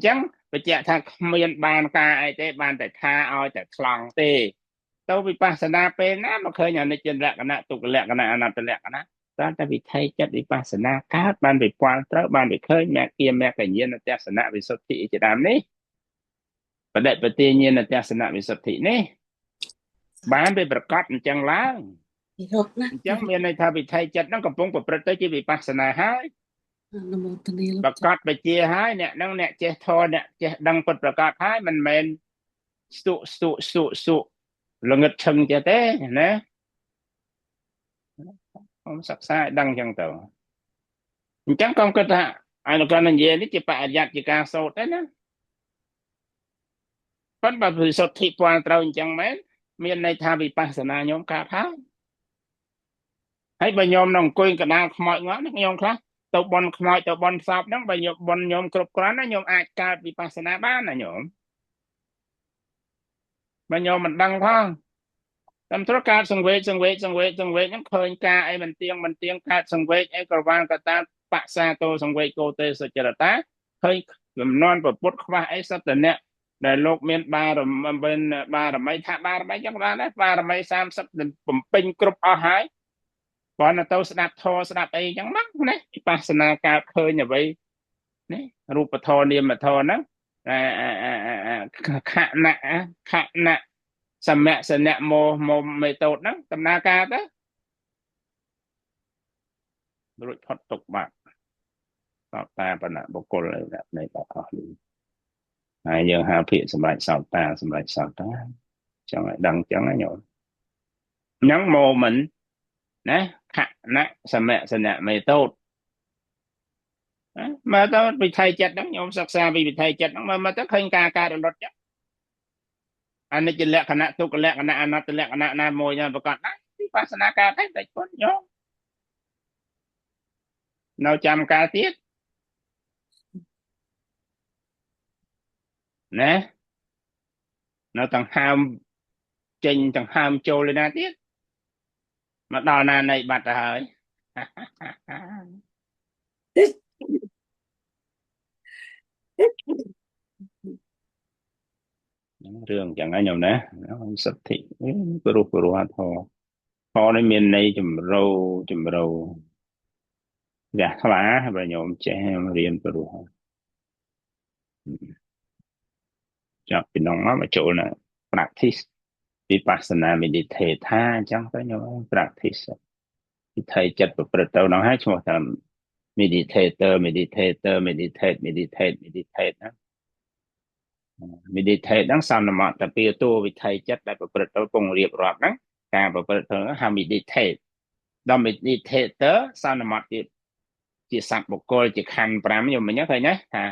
จังไปเจาะทางเมียนบานกาไอ้เต้บานแต่ท่าเอาแต่คลองเต้ตัววิปัสสนาเป็นนะมันเคยอย่างในเจนแหลกนะตุกแหลกนะอนันตแหลกนะตอนแต่วิไทยจัดวิปัสสนาการบานไปกวางเต้บานไปเคยแม่เกียแม่กันเย็นในเทศนาวิสุทธิจะดามนี้ประเด็จประเตียนเย็นในเทศนาวิสุทธินี่บ้านไปประกาศจังล้าง อีรกนะ จังเมียในทาวิไทยจัดนั่งกับปงกับประเทศจีวิปัสสนาให้นโมตนีล ประ จั กาศไปเจียให้เนี่ยนั่งเนี่ยเจทอเนี่ยเจดังประกาศให้มันเมนสุลงเชิงเจเต้นะผมสักษาดังจังเต่าจังกองกระทะไอ้ลูกการนั่นเย็นนี่จะไปอาญาจิกาโสดได้นะพันบาปสดที่ปวนเราจังแม้เมียในทาวิปัสสนาโยมกาพาให้ใบโยมน้องกุยกระดาษขมอยงอนักโยมครับตัวบอลขมอยตัวบอลสอบนั่งใบบอลโยมกรุบกรานนะโยมอาจการวิปัสสนาบ้านนะโยมใบโยมมันดังพ้องทำธุรการสังเวชนั่งเคยกาไอ้มันเตียงการสังเวชไอ้กระวานกระตาปะซาโตสังเวชโกเตสจรตาเคยนอนปวดขวาไอ้สัตว์เนี่ยในโลกเมียนบาร์มันเป็นบาร์ไม่ถ้าบาร์ไม่จังไรนะบาร์ไม่30ผมเป็นกรุบอาหารพอนะเต้าสนับทอสนับไอ้ยังมักนะวิปัสสนาการเคยอย่างไรนี่รูปทอเนียมทอนะขะนะสมะสนะโมไม่โตดนะตำนาการđóรู้พอดตกบาทต่อตาปนะบุคคลเลยแบบในต่อหรือหายยังหาเพียสมัยสาวตาจังไรดังจังไรหน่อยnhắn mô mình nè khả nèสนะไม่โตดมาต้องไปไทยจัดนังโยมศักษาไปไทยจัดนังมาต้องเคยการรถจัดอันนี้จะแลกคณะทุกแลกคณะอนัตตแลกคณะนาโมยประกอบนะวิปัสสนาการให้แต่คนโยมเราจำการtiết nè nó thằng ham trình thằng ham trôi lên tiết mà đò này bật rồi เรื่องอย่างนั้นโยมนะสัตถิปรุปรุหะพอในเมียนในจุ่มเราอยากล้าไปโยมแจ้งเรียนปรุหะจากพี่น้องมาโจนะ practice ปี vipassana meditate ថាអញ្ចឹងទៅខ្ញុំ practice វិធីចិត្តប្រព្រឹត្តទៅនោះហើយឈ្មោះថា meditator meditate meditate ណា meditate ហ្នឹងសំណមតពីតួវិធីចិត្តដែលប្រព្រឹត្តទៅពងរៀបរាប់ហ្នឹងការប្រព្រឹត្តទៅហៅ meditate ដល់ meditator សំណមតជាសត្វបុគ្គលជាខណ្ឌ5ខ្ញុំមិញឃើញណាថា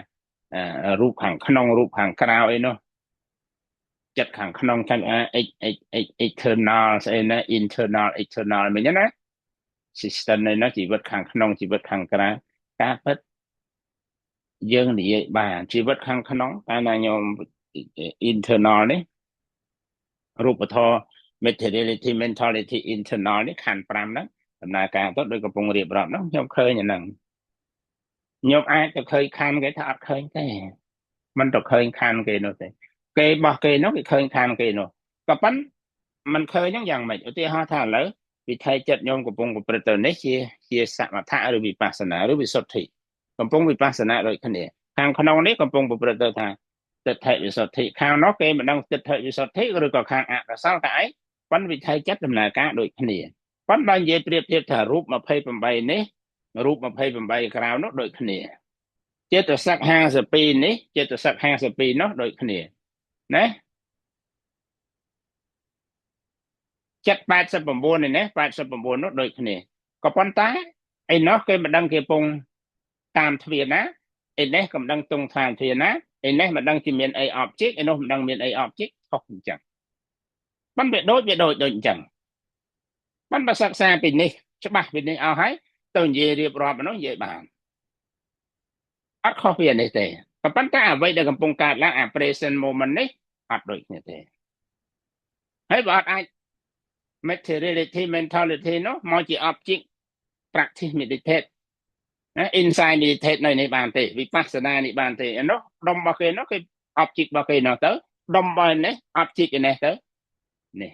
រូបខាងក្នុងរូបខាងក្រៅអីនោះចិត្តខាងក្នុងខាង external ស្អីណា internal external មិញណា system នេះណាជីវិតខាងក្នុងជីវិតខាងក្រៅការពិតយើងនិយាយបានជីវិតខាងក្នុងតែណាខ្ញុំ internal នេះរូបធម៌ materiality mentality internal នេះខណ្ឌ5ហ្នឹងដំណើរការទៅដោយកំពុងរៀបរាប់ហ្នឹងខ្ញុំឃើញអាហ្នឹងខ្ញុំអាចទៅឃើញខណ្ឌគេថាអត់ឃើញទេមិនទៅឃើញខណ្ឌគេនោះទេគេបោះគេនោះគេឃើញខណ្ឌគេនោះក៏ប៉ុន្តែมันឃើញហ្នឹងយ៉ាងម៉េចឧទាហរណ៍ថាឥឡូវវិធីចិត្តខ្ញុំកំពុងប្រព្រឹត្តទៅនេះជាសមថៈឬវិបស្សនាឬវិសុទ្ធិកំពុងវិបស្សនាដូចគ្នាខាងក្នុងនេះកំពុងប្រព្រឹត្តទៅថាទិដ្ឋិវិសុទ្ធិខាងនោះគេមិនដឹងទិដ្ឋិវិសុទ្ធិឬក៏ខាងអកុសលតែឯងប៉ុន្តែវិធីចិត្តដំណើរការដូចគ្នាប៉ុន្តែបើនិយាយប្រៀបធៀបថារូប28នេះរូប28ក្រៅនោះដូចគ្នាចេតសិក52នេះចេតសិក52នោះដូចគ្នាណាចិត្ត89នេះណា89នោះដូចគ្នាក៏ប៉ុន្តែឯនោះគេមិនដឹងគេពងតាមទ្វារណាឯនេះក៏មិនដឹងទងតាមទ្វារណាឯនេះមិនដឹងជាមានអី object ឯនោះមិនដឹងមានអី object ខុសអញ្ចឹងប៉ុន្តែវាដូចអញ្ចឹងប៉ុន្តែសិក្សាពីនេះច្បាស់ពីនេះអស់ហើយទៅនិយាយរៀបរាប់នោះនិយាយបានអត់ខុសពីនេះទេក៏ប៉ុន្តែអ្វីដែលកំពុងកើតឡើងអា present moment នេះអត់ដូចគ្នាទេហើយបើអត់អាច materiality mentality នោះមកជា object practice meditate ណា insight meditate នៅនេះបានទេវិបស្សនានេះបានទេអានោះដុំរបស់គេនោះគេ object របស់គេនោះទៅដុំរបស់នេះ object ឯនេះទៅនេះ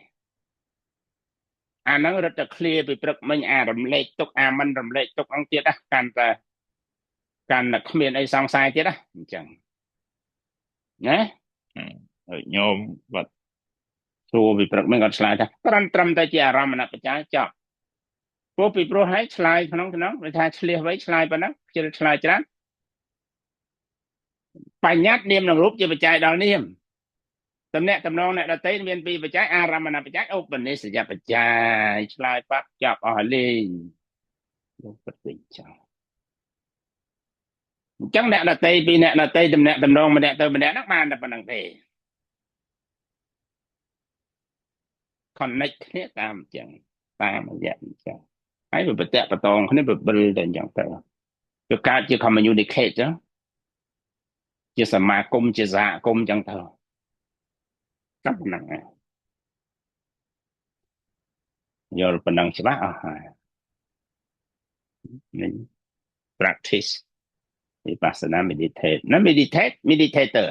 អាហ្នឹងរត់តែ clear ពីព្រឹកមិញអារំលែកទុកអាមិនរំលែកទុកអង្គទៀតណាកាន់តែគ្មានអីសង្ស័យទៀតណាអញ្ចឹងណាញោមបាត់សួរពីព្រឹកមិញគាត់ឆ្លើយថាត្រឹមតែជាអារម្មណ៍បច្ច័យចប់ពួកពីព្រោះហើយឆ្លើយក្នុងវាថាឆ្លៀសໄວឆ្លើយប៉ុណ្ណឹងខ្ជិលឆ្លើយច្រើនបញ្ញត្តិនាមនឹងរូបជាបច្ច័យដល់នាមតំណែងអ្នកដតីមានពីរបច្ច័យអារម្មណ៍បច្ច័យឧបនិស្សយបច្ច័យឆ្លើយបាត់ចាប់អស់លេងលោកពិតពេញចឹងអញ្ចឹងអ្នកដតីពីអ្នកដតីតំណែងម្នាក់ទៅម្នាក់ហ្នឹងបានតែប៉ុណ្្នឹងទេ connect គ្នាតាមអញ្ចឹងតាមរយៈអញ្ចឹងហើយវាបតៈបតងគ្នាបបិលតែអញ្ចឹងទៅវាកើតជា communicate ចឹងជាសមាគមជាសហគមន៍អញ្ចឹងទៅតែប៉ុណ្្នឹងយល់ប៉ុណ្្នឹងច្បាស់អស់ហើយនេះ practice vipassana meditate ណា meditator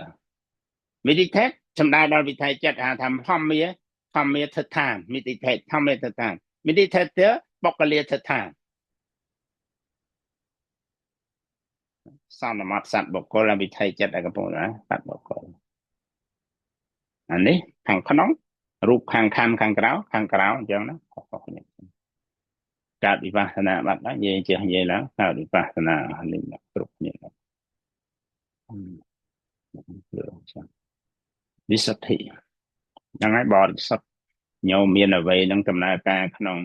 meditate សំដៅដល់វិធីចិត្តថាធម្មមាធិដ្ឋាន meditate ធម្មមាធិដ្ឋាន meditator បុគ្គលាធិដ្ឋានសន្មតសត្វបុគ្គលវិធីចិត្តដែលកំពុងណាសត្វបុគ្គលអានេះខាងក្នុងរូបខាងខណ្ឌខាងក្រៅអញ្ចឹងណាខុសគ្នាកើតវិបស្សនាបាត់ហើយនិយាយចេះនិយាយឡើងកើតវិបស្សនានេះគ្រប់គ្នាវិសុទ្ធិយ៉ាងហើយបរិសុទ្ធញោមមានអ្វីនឹងដំណើរការក្នុង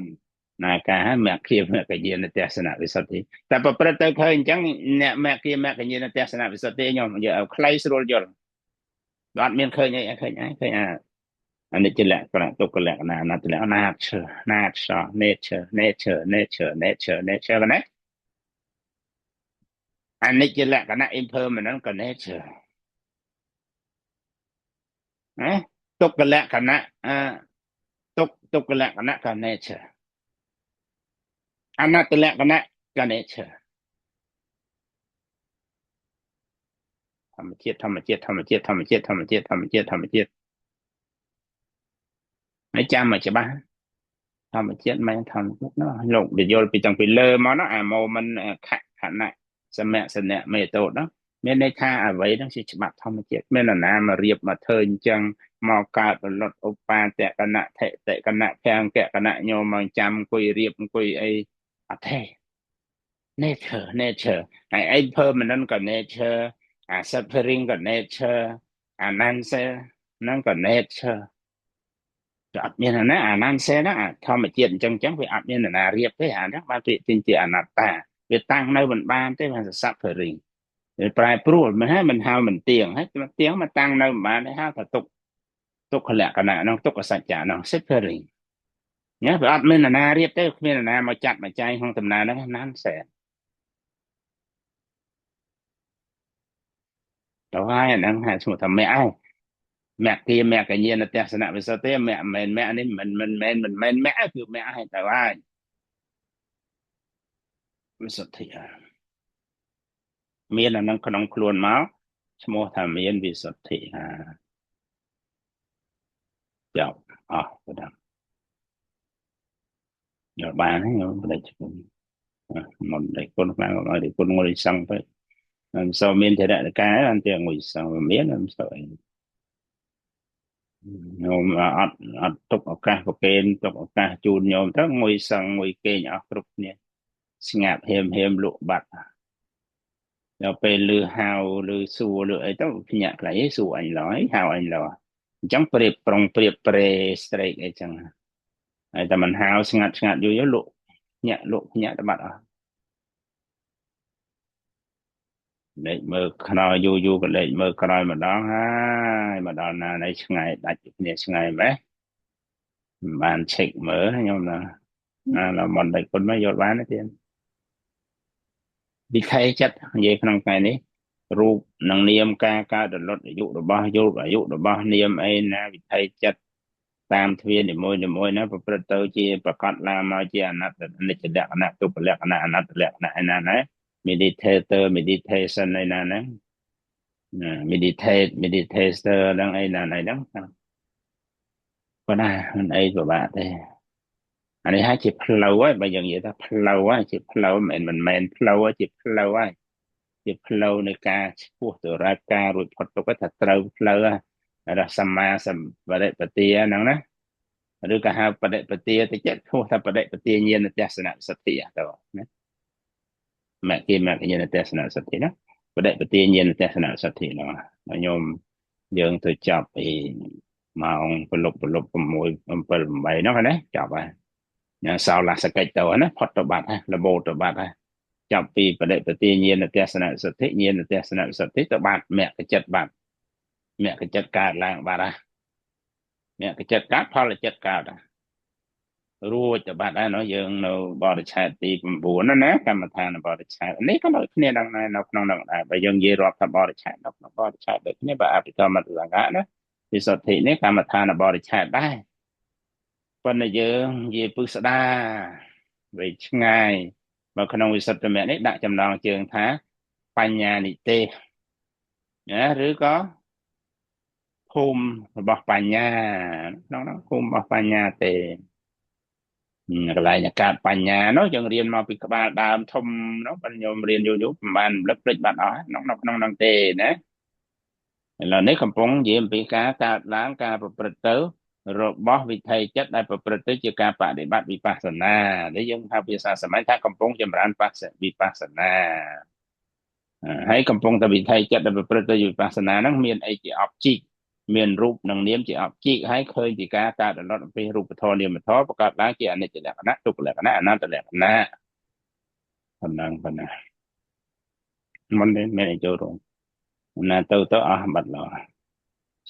ណាការមគ្គមគ្គយានទស្សនវិសុទ្ធិតែប្រព្រឹត្តទៅឃើញអញ្ចឹងអ្នកមគ្គមគ្គយានទស្សនវិសុទ្ធិញោមយកឲ្យខ្លីស្រួលយល់អត់មានឃើញអីឃើញអនិច្ចលក្ខណៈទុក្ខលក្ខណៈអនត្តលក្ខណៈnature ណាអនិច្ចលក្ខណៈ impermanent ក៏ nature ណាទុក្ខលក្ខណៈទុក្ខលក្ខណៈក៏ nature អនត្តលក្ខណៈក៏ nature ធម្មជាតិហើយចាំមកច្បាស់ធម្មជាតិមិនធម្មជាតិនោះលោកនិយល់ពីតាំងពីលើមកនោះអា moment ខណៈសមៈសនៈមេតូតនោះ មានន័យថាអ្វីហ្នឹងជាច្បាប់ធម្មជាតិមាននរណាមករៀបមកធ្វើអញ្ចឹងមកកើតបលត់ឧបាតកណៈថេតកណៈភាំងកណៈញោមមកចាំអង្គុយរៀបអង្គុយអីអត់ទេ nature ហើយអី permanent ក៏ nature អា suffering ក៏ nature អា nonsense ហ្នឹងក៏ nature វាអត់មានណាអា nonsense ហ្នឹងអាធម្មជាតិអញ្ចឹងវាអត់មានណារៀបទេអាហ្នឹងបានពាក្យទាញជាអនត្តាវាតាំងនៅមិនបានទេវា suffering វាប្រែប្រួលមិនហើយមិនហៅមិនទៀងហើយទៀងមកតាំងនៅមិនបានទេហៅថាទុក្ខលក្ខណៈហ្នឹងទុក្ខសច្ចៈហ្នឹង suffering ញ៉ាវាអត់មានណារៀបទេគ្មានណាមកចាត់មកចែងក្នុងដំណើរហ្នឹង nonsense ទៅហើយអាហ្នឹងហៅឈ្មោះថាមគ្គហើយមគ្គគាមគ្គញ្ញាណទស្សនវិសុទ្ធទេមគ្គមិនមែនមគ្គនេះមិនមែនមគ្គគឺមគ្គហើយទៅហើយវិសុទ្ធិមានអាហ្នឹងក្នុងខ្លួនមកឈ្មោះថាមានវិសុទ្ធិចប់អស់ទៅដល់យកបានហើយខ្ញុំបដិជគុណមកដេកគុណខ្លាំងឲ្យដេកគុណងុយសឹងទៅមិនសូវមានចរិតកាយអត់ទាំងងុយសឹងមានមិនសូវអីញោមអត់ទុកឱកាសប្រកេនទុកឱកាសជូនញោមទៅងុយសឹងងុយគេងអស់គ្រប់គ្នាស្ងាត់ហៀមលក់បាត់ដល់ពេលលឺហៅលឺសួរលឺអីទៅភ្ញាក់ខ្លះសួរអញឡើយហៅអញឡើយអញ្ចឹងប្រៀបប្រេស្រេកអីចឹងហើយតែមិនហៅស្ងាត់យូរលក់ភ្ញាក់ទៅបាត់អស់លេខមើលខ្នើយូរក៏លេខមើលក្រោយម្ដងហើយមកដល់ណានៃឆ្ងាយដាច់គ្នាឆ្ងាយម៉េះមិនបានឆែកមើលខ្ញុំណាដល់មិនដេកគុណមកយល់បានទេទៀតវិខ័យចិត្តនិយាយក្នុងថ្ងៃនេះរូបនិងនាមការកើតរលត់អាយុរបស់នាមអីណាវិខ័យចិត្តតាមទ្វានីមួយណាប្រព្រឹត្តទៅជាប្រកាសឡើងមកជាអនត្តនិច្ចលក្ខណៈទុក្ខលក្ខណៈអនត្តលក្ខណៈឯណាណា meditation ឯណាណាmeditator ហ្នឹងឯណាហ្នឹងប៉ុន្តែមិនអីពិបាកទេអានេះហើយជាផ្លូវហើយបើយើងនិយាយថាផ្លូវហើយជាផ្លូវមិនមែនផ្លូវជាផ្លូវហើយជាផ្លូវនៃការឈ្មោះទៅរកការរួចផុតទុក្ខថាត្រូវផ្លូវហើយសម្មាសម្បដិបទាហ្នឹងណាឬក៏ហៅបដិបទាទៅចិត្តឈ្មោះថាបដិបទាញាណទស្សនសតិទៅណាមគ្គញាណទស្សនសតិណាបដិបទាញាណទស្សនសតិហ្នឹងខ្ញុំយើងទៅចាប់ពីម៉ោងប្រលប់6 7 8ហ្នឹងណាចាប់ហើយញ៉ាសោលាសកិច្ចទៅណាផុតទៅបាត់ហើយរបូតទៅបាត់ហើយចាប់ពីបដិបទាញាណទស្សនសតិញាណទស្សនសតិទៅបាត់មគ្គចិត្តបាត់មគ្គចិត្តកើតឡើងបាត់ហើយមគ្គចិត្តកើតផលចិត្តកើតរួចទៅបាត់ហើយណោះយើងនៅបរិច្ឆេទទី9ណាកម្មដ្ឋានបរិច្ឆេទនេះក៏ដូចគ្នាដល់នៅក្នុងនោះដែរបើយើងនិយាយរាប់ថាបរិច្ឆេទនៅក្នុងបរិច្ឆេទដូចគ្នាបើអភិធម្មសង្ឃៈណាវិសុទ្ធិនេះកម្មដ្ឋានបរិច្ឆេទដែរប៉ុន្តែយើងនិយាយពុស្ដាវិញឆ្ងាយបើក្នុងវិសុទ្ធិមគ្គនេះដាក់ចំណងជើងថាបញ្ញានិទេសណាឬក៏ភូមិរបស់បញ្ញាក្នុងនោះភូមិរបស់បញ្ញាទេកន្លែងកើតបញ្ញានោះយើងរៀនមកពីក្បាលដើមធំនោះបើខ្ញុំរៀនយូរមិនបានរំលឹកភ្លេចបាត់អស់ក្នុងនោះទេណាឥឡូវនេះកំពុងនិយាយអំពីការកើតឡើងការប្រព្រឹត្តទៅរបស់វិថីចិត្តដែលប្រព្រឹត្តទៅជាការបដិបត្តិវិបស្សនាដែលយើងហៅភាសាសម័យថាកំពុងចម្រើនវិបស្សនាហើយកំពុងតែវិថីចិត្តដែលប្រព្រឹត្តទៅវិបស្សនាហ្នឹងមានអីជា object មានរូបនិងនាមជា object ហើយឃើញពីការកើតរលត់អំពីរូបធម៌នាមធម៌ប្រកបឡើងជាអនិច្ចលក្ខណៈទុក្ខលក្ខណៈអនត្តលក្ខណៈប៉ុណ្ណឹងមិនមានអីចូលរួមណាទៅអស់បាត់ឡើយ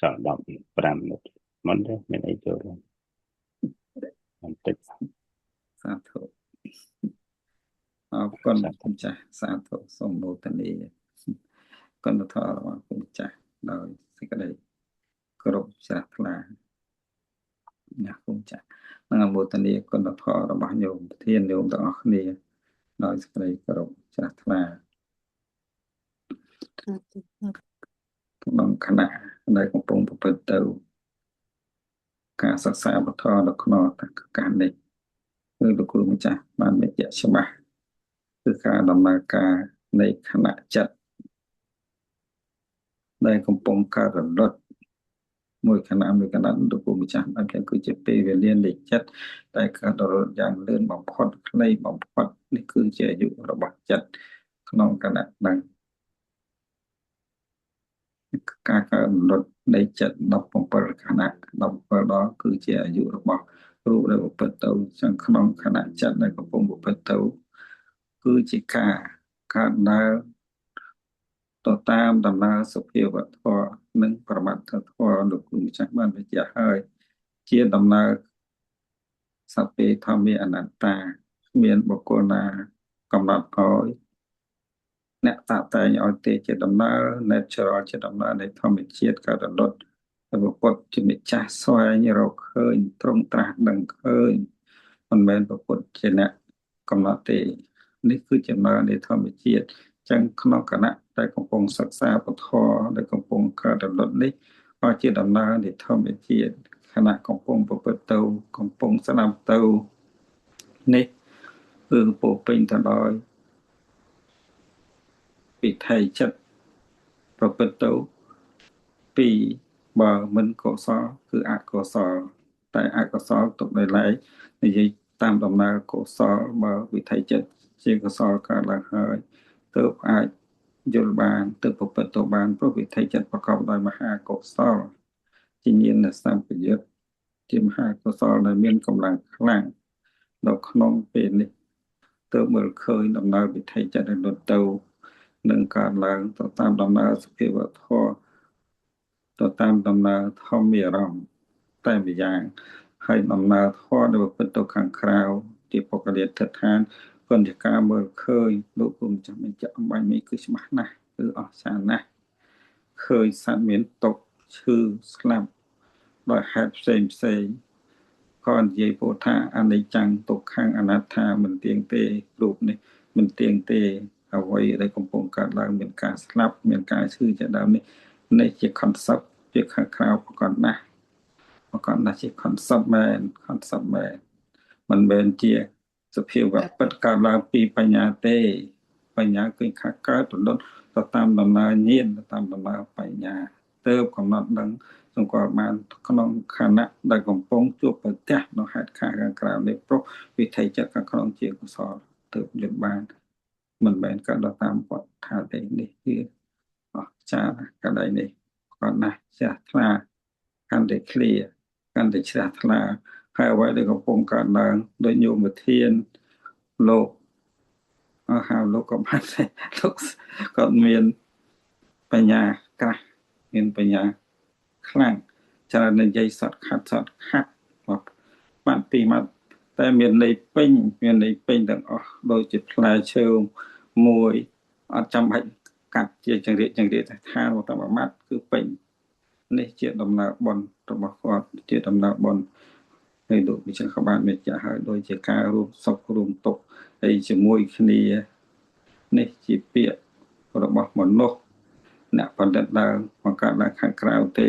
សល់15នាទីមិនទេមានអីចូលរួមបន្តិចសាធុអរគុណម្ចាស់សាធុសូមមោទនាគុណធម៌របស់គុណម្ចាស់ដោយសេចក្តីគោរពជ្រះថ្លាណាគុណម្ចាស់និងអនុមោទនាគុណធម៌របស់ញោមប្រធានញោមទាំងអស់គ្នាដោយសេចក្តីគោរពជ្រះថ្លាក្នុងគណៈដែលកំពុងប្រព្រឹត្តទៅការសិក្សាបទនៅក្នុងការនេះគឺលោកគ្រូម្ចាស់បានបញ្ជាក់ច្បាស់គឺការដំណើរការនៃគណៈចិត្ត ដែលកំពុងកើតរលត់មួយខណៈទៅពុំម្ចាស់បានទាំងគឺជាពេលវេលាលេខចិត្តតែកើតរលត់យ៉ាងលឿនបំផុតខ្លីបំផុតនេះគឺជាអាយុរបស់ចិត្តក្នុងគណៈដឹងការកើតរលត់នៃចិត្ត17ខណៈ17ដងគឺជាអាយុរបស់រូបដែលប្រព្រឹត្តទៅចឹងក្នុងខណៈចិត្តដែលកំពុងប្រព្រឹត្តទៅគឺជាការកើតឡើងទៅតាមដំណើរសភាវធម៌និងប្រមាទធម៌លោកគ្រូម្ចាស់បានបញ្ជាក់ហើយជាដំណើរសព្វេធម្មាអនត្តាមានបុគ្គលណាកំណត់ឲ្យអ្នកតាតែងឲ្យទេជាដំណើរ natural ជាដំណើរនៃធម្មជាតិកើតរលត់តែពុទ្ធជាម្ចាស់ស្វែងរកឃើញទ្រង់ត្រាស់ដឹងឃើញមិនមែនពុទ្ធជាអ្នកកំណត់ទេនេះគឺជាដំណើរនៃធម្មជាតិចឹងក្នុងគណៈដែលកំពុងសិក្សាពធដែលកំពុងកើតរលត់នេះក៏ជាដំណើរនៃធម្មជាតិគណៈកំពុងប្រព្រឹត្តទៅកំពុងស្ដាប់ទៅនេះគឺពោពេញទៅដោយវិថីចិត្តប្រព្រឹត្តទៅពីបើមិនកុសលគឺអកុសលតែអកុសលទុកដោយឡែកនិយាយតាមដំណើរកុសលបើវិថីចិត្តជាកុសលកើតឡើងហើយទើបអាចយល់បានទើបប្រព្រឹត្តទៅបានព្រោះវិថីចិត្តប្រកបដោយមហាកុសលជាញាណសម្បយុទ្ធជាមហាកុសលដែលមានកម្លាំងខ្លាំងនៅក្នុងពេលនេះទើបមើលឃើញដំណើរវិថីចិត្តដែលលត់ទៅនឹងកើតឡើងទៅតាមដំណើរសភាវធម៌ទៅតាមដំណើរធម្មអារម្មណ៍តែម្យ៉ាងហើយដំណើរធម៌ដែលប្រព្រឹត្តទៅខាងក្រៅជាពុកលាទិដ្ឋានគន្តិការមើលឃើញលោកគុំចាំបញ្ជាក់អំបញ្ញនេះគឺច្បាស់ណាស់គឺអស្ចារ្យណាស់ឃើញសត្វមានទុក្ខឈឺស្លាប់ដោយហេតុផ្សេងក៏និយាយពោលថាអនិច្ចំទុក្ខំអនត្តាមិនទៀងទេរូបនេះមិនទៀងទេអ្វីដែលកំពុងកើតឡើងមានការស្លាប់មានការឈឺជាដើមនេះជា concept ជាខាងក្រៅប្រកបណាស់ជា concept មែនមិនមែនជាសភាវៈពិតកើតឡើងពីបញ្ញាទេបញ្ញាគឺខាងកើតរលត់ទៅតាមដំណើរញាណទៅតាមដំណើរបញ្ញាទើបកំណត់ដឹងសង្កល់បានក្នុងខណៈដែលកំពុងជួបប្រទះនៅហេតុខាងក្រៅនេះព្រោះវិថីចិត្តខាងក្នុងជាកុសលទើបយល់បានមិនមែនកើតទៅតាមវត្តថាទេនេះគឺអស្ចារ្យកន្លែងនេះគាត់ណាស់ជ្រះថ្លាកាន់តែ clear កាន់តែជ្រះថ្លាហើយអ្វីដែលកំពុងកើតឡើងដោយញោមធានលោកហៅលោកក៏បានដែរលោកគាត់មានបញ្ញាក្រាស់មានបញ្ញាខ្លាំងច្រើននិយាយសតខាត់មកបាត់ពីមកតែមានន័យពេញទាំងអស់ដូចជាផ្លែឈើមួយអត់ចាំបាច់កាត់ជាចង្រៀតថាមកតាមអាម៉ាត់គឺពេញនេះជាដំណើរបុណ្យរបស់គាត់ជាដំណើរបុណ្យហើយលោកវិជ្ជាបានមេចាស់ហើយដូចជាការរួមសុខរួមទុក្ខហើយជាមួយគ្នានេះជាពាក្យរបស់មនុស្សអ្នកបណ្ឌិតឡើងបង្កើតឡើងខាងក្រៅទេ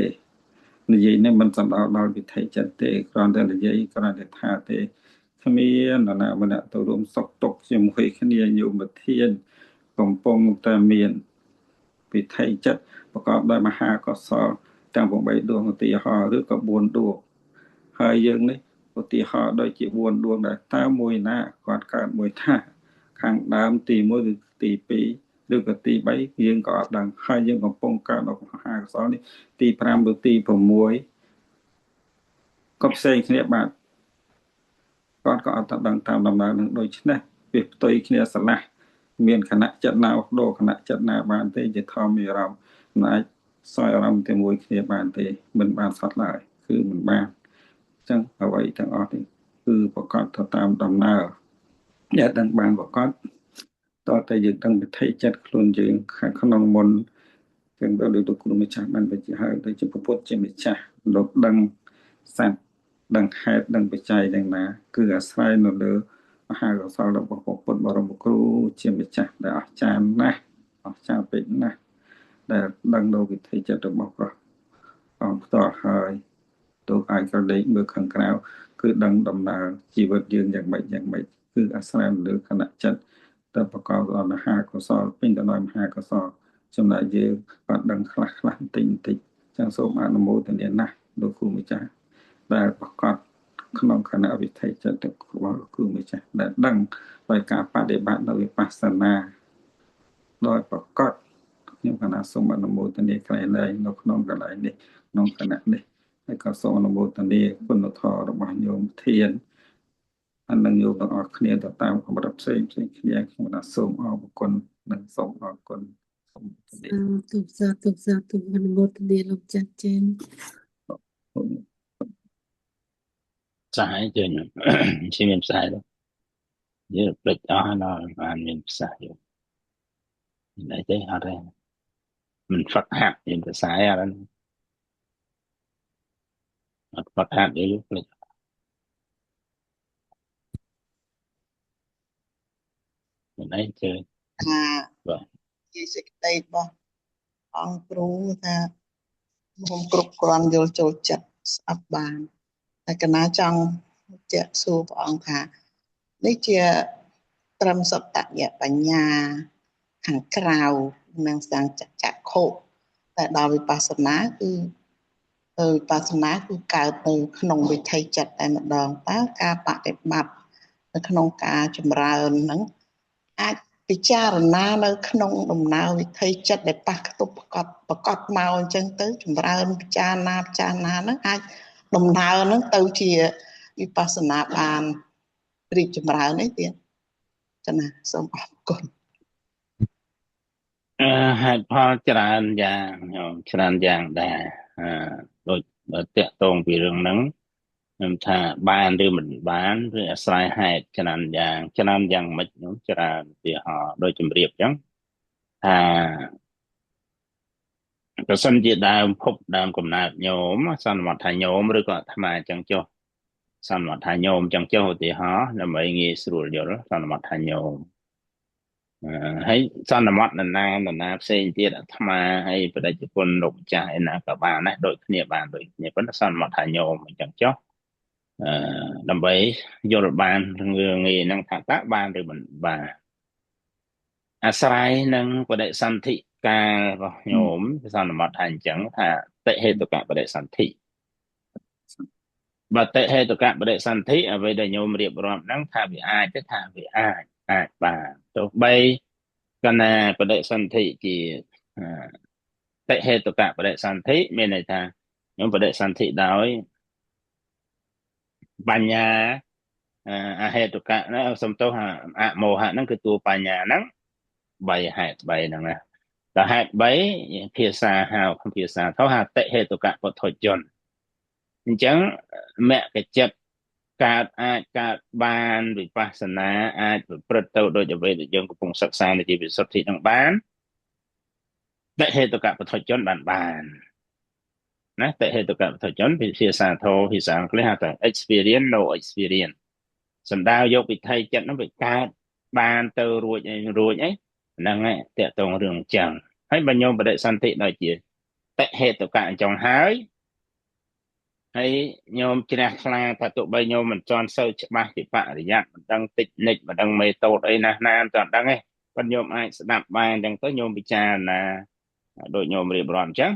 និយាយនេះមិនសំដៅដល់វិថីចិត្តទេគ្រាន់តែនិយាយគ្រាន់តែថាទេគ្មាននរណាម្នាក់ទៅរួមសុខទុក្ខជាមួយគ្នាញោមធានកំពុងតែមានវិថីចិត្តប្រកបដោយមហាកុសលទាំង8ដួងឧទាហរណ៍ឬក៏4ដួងហើយយើងនេះឧទាហរណ៍ដូចជា4ដួងដែរតើមួយណាគាត់កើតមួយថាខាងដើមទី1ឬទី2ឬក៏ទី3យើងក៏អត់ដឹងហើយយើងកំពុងកើតនៅមហាកុសលនេះទី5ឬទី6ក៏ផ្សេងគ្នាបាទគាត់ក៏អត់ដឹងតាមដំណើរនឹងដូច្នេះវាផ្ទុយគ្នាស្រឡះមានគណៈចិត្តណាដោគណៈចិត្តណាបានទេជាធម្មអារម្មណ៍មិនអាចសោយអារម្មណ៍ជាមួយគ្នាបានទេមិនបានសត្វឡើយគឺមិនបានអញ្ចឹងអ្វីទាំងអស់នេះគឺប្រកបទៅតាមដំណើរដែលដឹងបានប្រកបតើតែយើងដឹងវិធីចិត្តខ្លួនយើងខាងក្នុងមុនចឹងទៅលោកគ្រូម្ចាស់បានបញ្ជាក់ហើយដូចជាពុទ្ធជាម្ចាស់លោកដឹងសត្វដឹងហេតុដឹងបច្ច័យទាំងណាគឺអាស្រ័យនៅលើមហាកុសលរបស់ពុទ្ធបរមគ្រូជាម្ចាស់ដែលអស្ចារ្យណាស់អស្ចារ្យពេកណាស់ដែលដឹងនៅវិធីចិត្តរបស់ព្រះអង្គផ្ទាល់ហើយទូអាចក៏លេខមើលខាងក្រៅគឺដឹងដំណើរជីវិតយើងយ៉ាងម៉េចគឺអាស្រ័យលើគណៈចិត្តតែប្រកបដោយមហាកុសលពេញទៅដោយមហាកុសល ចំណែកយើងគាត់ដឹងខ្លះបន្តិចចឹងសូមអនុមោទនាណាស់លោកគ្រូម្ចាស់ដែលប្រកាសក្នុងគណៈវិថីចិត្តរបស់គ្រូម្ចាស់ដែលដឹងដោយការបដិបត្តិនៅវិបស្សនាដោយប្រកាសខ្ញុំគណៈសូមអនុមោទនាក្រៃលែងនៅក្នុងកន្លែងនេះក្នុងគណៈនេះហើយក៏សូមអនុមោទនាគុណធម៌របស់ញោមធានហើយនឹងញោមទាំងអស់គ្នាទៅតាមកម្រិតផ្សេងគ្នាខ្ញុំគណៈសូមអរគុណនិងសូមអរគុណសូមសាធុអនុមោទនាលោកចាស់ចេន សាយជើញឈីមានផ្សាយដល់យើងផ្លេចអស់ដល់បានមានផ្សាយយកនេះទេអត់ទេមិនហ្វឹកហាត់មានផ្សាយអត់អត់ហ្វឹកហាត់យើងផ្លេច Đấy chơi ថា vâng ជាសេចក្តីរបស់អង្គគ្រូថាខ្ញុំគ្រប់គ្រាន់យល់ចូលចិត្តស្អប់បានតែកណាចង់ជាក់សួរព្រះអង្គថានេះជាត្រឹមសតយបញ្ញាខាងក្រៅនិងសង្ចចក្ខុតែដល់វិបស្សនាគឺវិបស្សនាគឺកើតនៅក្នុងវិថីចិត្តតែម្ដងតើការបដិបត្តិនៅក្នុងការចម្រើនហ្នឹងអាចពិចារណានៅក្នុងដំណើរវិថីចិត្តដែលប៉ះខ្ទប់ប្រកបមកអញ្ចឹងទៅចម្រើនពិចារណាហ្នឹងអាចដំណើរហ្នឹងទៅជាវិបស្សនាបានរីកចម្រើននេះទៀតចា៎ណាសូមអរគុណ ហេតុផលច្រើនយ៉ាងច្រើនយ៉ាងដែរដូចតាក់ទងពីរឿងហ្នឹងខ្ញុំថាបានឬមិនបានឬអាស្រ័យហេតុច្រើនយ៉ាងមិនខ្ញុំច្រើនទីហោដូចជំរាបអញ្ចឹងថាប្រសិនជាដើមភពដើមកំណើតញោមសន្មតថាញោមឬក៏អាត្មាអញ្ចឹងចុះសន្មតថាញោមអញ្ចឹងចុះឧទាហរណ៍ដើម្បីងាយស្រួលយល់សន្មតថាញោមហើយសន្មតនរណាផ្សេងទៀតអាត្មាហើយបដិជគុណលោកម្ចាស់ឯណាក៏បានដែរដូចគ្នាបានដូចគ្នាប៉ុន្តែសន្មតថាញោមអញ្ចឹងចុះដើម្បីយល់បានរឿងងាយហ្នឹងថាតើបានឬមិនបានអាស្រ័យនឹងបដិសន្ធិការរបស់ញោមសន្មតថាអញ្ចឹងថាតិហេតុកបដិសន្ធិបើតិហេតុកបដិសន្ធិអ្វីដែលញោមរៀបរាប់ហ្នឹងថាវាអាចទេថាវាអាចបានទោះបីកណាបដិសន្ធិជាតិហេតុកបដិសន្ធិមានន័យថាញោមបដិសន្ធិដោយបញ្ញាអហេតុកៈណាសំទោសអមោហៈហ្នឹងគឺតួបញ្ញាហ្នឹង3ហេតុ3ហ្នឹងណាតែហេតុ3ភាសាហៅភាសាថោហតិហេតុកៈពុទ្ធជនអញ្ចឹងមគ្គចិត្តកើតអាចកើតបានវិបស្សនាអាចប្រព្រឹត្តទៅដោយអ្វីដែលយើងកំពុងសិក្សានៅជីវិតសុទ្ធិនឹងបានតិហេតុកៈពុទ្ធជនបានណាតិហេតុកៈពុទ្ធជនភាសាថោភាសាអង់គ្លេសហៅថា experience no experience សំដៅយកវិថីចិត្តនោះវាកើតបានទៅរួចអីហ្នឹងឯងតកតងរឿងអញ្ចឹងហើយបើញោមបដិសន្ធិដូចជាតិហេតុកៈអញ្ចឹងហើយញោមជ្រះថ្លាថាទោះបីញោមមិនទាន់សូវច្បាស់ពីបរិយ័តមិនដឹងតិចនិចមិនដឹងមេតូតអីណាមិនទាន់ដឹងទេប៉ុន្តែញោមអាចស្ដាប់បានអញ្ចឹងទៅញោមពិចារណាដូចញោមរៀបរាប់អញ្ចឹង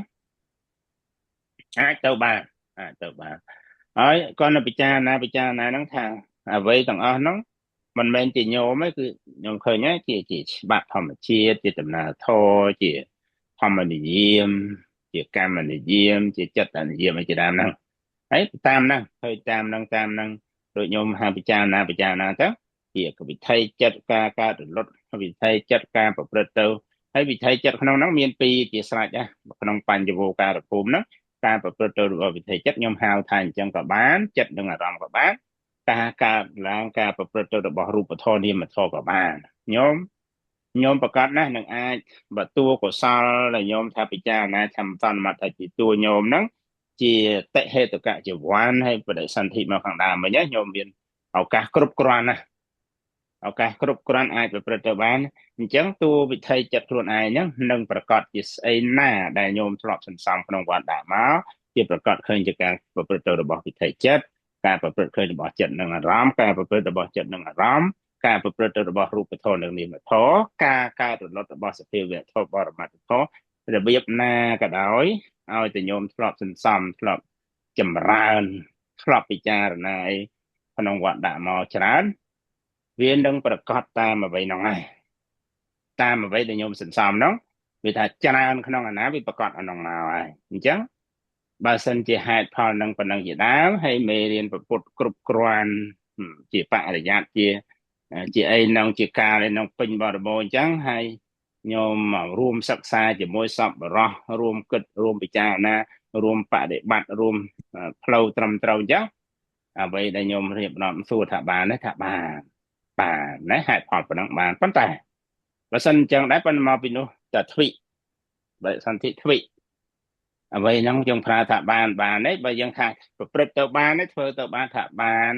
អាចទៅបានហើយគាត់នៅពិចារណាហ្នឹងថាអ្វីទាំងអស់ហ្នឹងមិនមែនជាញោមទេគឺញោមឃើញទេជាច្បាប់ធម្មជាតិជាដំណើរធម៌ជាធម្មនិយមជាកម្មនិយមជាចិត្តនិយមអីជាដើមហ្នឹងហើយតាមហ្នឹងហើយតាមហ្នឹងដូចញោមហាពិចារណាទៅជាវិថីចិត្តការកើតរលត់វិថីចិត្តការប្រព្រឹត្តទៅហើយវិថីចិត្តក្នុងហ្នឹងមានពីរជាស្រេចក្នុងបញ្ញវោការភូមិហ្នឹងការប្រព្រឹត្តទៅរបស់វិថីចិត្តខ្ញុំហៅថាអញ្ចឹងក៏បានចិត្តនិងអារម្មណ៍ក៏បានការកើតឡើងការប្រព្រឹត្តទៅរបស់រូបធម៌នាមធម៌ក៏បានញោមប្រកាសណាស់នឹងអាចបើតួកុសលដែលញោមថាពិចារណាធម្មសន្មតថាជាតួញោមហ្នឹងជាតិហេតុកៈជាវ័នហើយបដិសន្ធិមកខាងដើមវិញញោមមានឱកាសគ្រប់គ្រាន់ណាឱកាសគ្រប់គ្រាន់អាចប្រព្រឹត្តទៅបានអញ្ចឹងតួវិថីចិត្តខ្លួនឯងហ្នឹងនឹងប្រកាសជាស្អីណាដែលញោមធ្លាប់សន្សំក្នុងវត្តដាក់មកជាប្រកាសឃើញជាការប្រព្រឹត្តទៅរបស់វិថីចិត្តការប្រព្រឹត្តឃើញរបស់ចិត្តនិងអារម្មណ៍ការប្រព្រឹត្តរបស់ចិត្តនិងអារម្មណ៍ ការប្រព្រឹត្តទៅរបស់រូបធម៌និងនាមធម៌ការកើតរលត់របស់សភាវៈធម៌បរមត្ថធម៌របៀបណាក៏ដោយឲ្យតែញោមធ្លាប់សន្សំធ្លាប់ចម្រើនធ្លាប់ពិចារណាអីក្នុងវត្តដាក់មកច្រើនវានឹងប្រកបតាមអ្វីហ្នឹងហើយតាមអ្វីដែលញោមសន្សំហ្នឹងវាថាច្រើនក្នុងអាណាវាប្រកបអាហ្នឹងមកហើយអញ្ចឹងបើសិនជាហេតុផលនឹងប៉ុណ្ណឹងជាដើមហើយមេរៀនពុទ្ធគ្រប់គ្រាន់ជាបរិយាជាអីនឹងជាការឯនឹងពេញបរិបូរណ៍អញ្ចឹងហើយញោមរួមសិក្សាជាមួយសពបរោះរួមគិតរួមពិចារណារួមបដិបត្តិរួមផ្លូវត្រឹមត្រូវអញ្ចឹងអ្វីដែលញោមរៀបរាប់សួរថាបានទេថាបានណាហេតុផលប៉ុណ្ណឹងបានប៉ុន្តែបើសិនអញ្ចឹងដែរប៉ុន្តែមកពីនោះតែទ្វិបើសន្ធិទ្វិអ្វីហ្នឹងយើងប្រើថាបានទេបើយើងថាប្រព្រឹត្តទៅបានទេធ្វើទៅបានថាបាន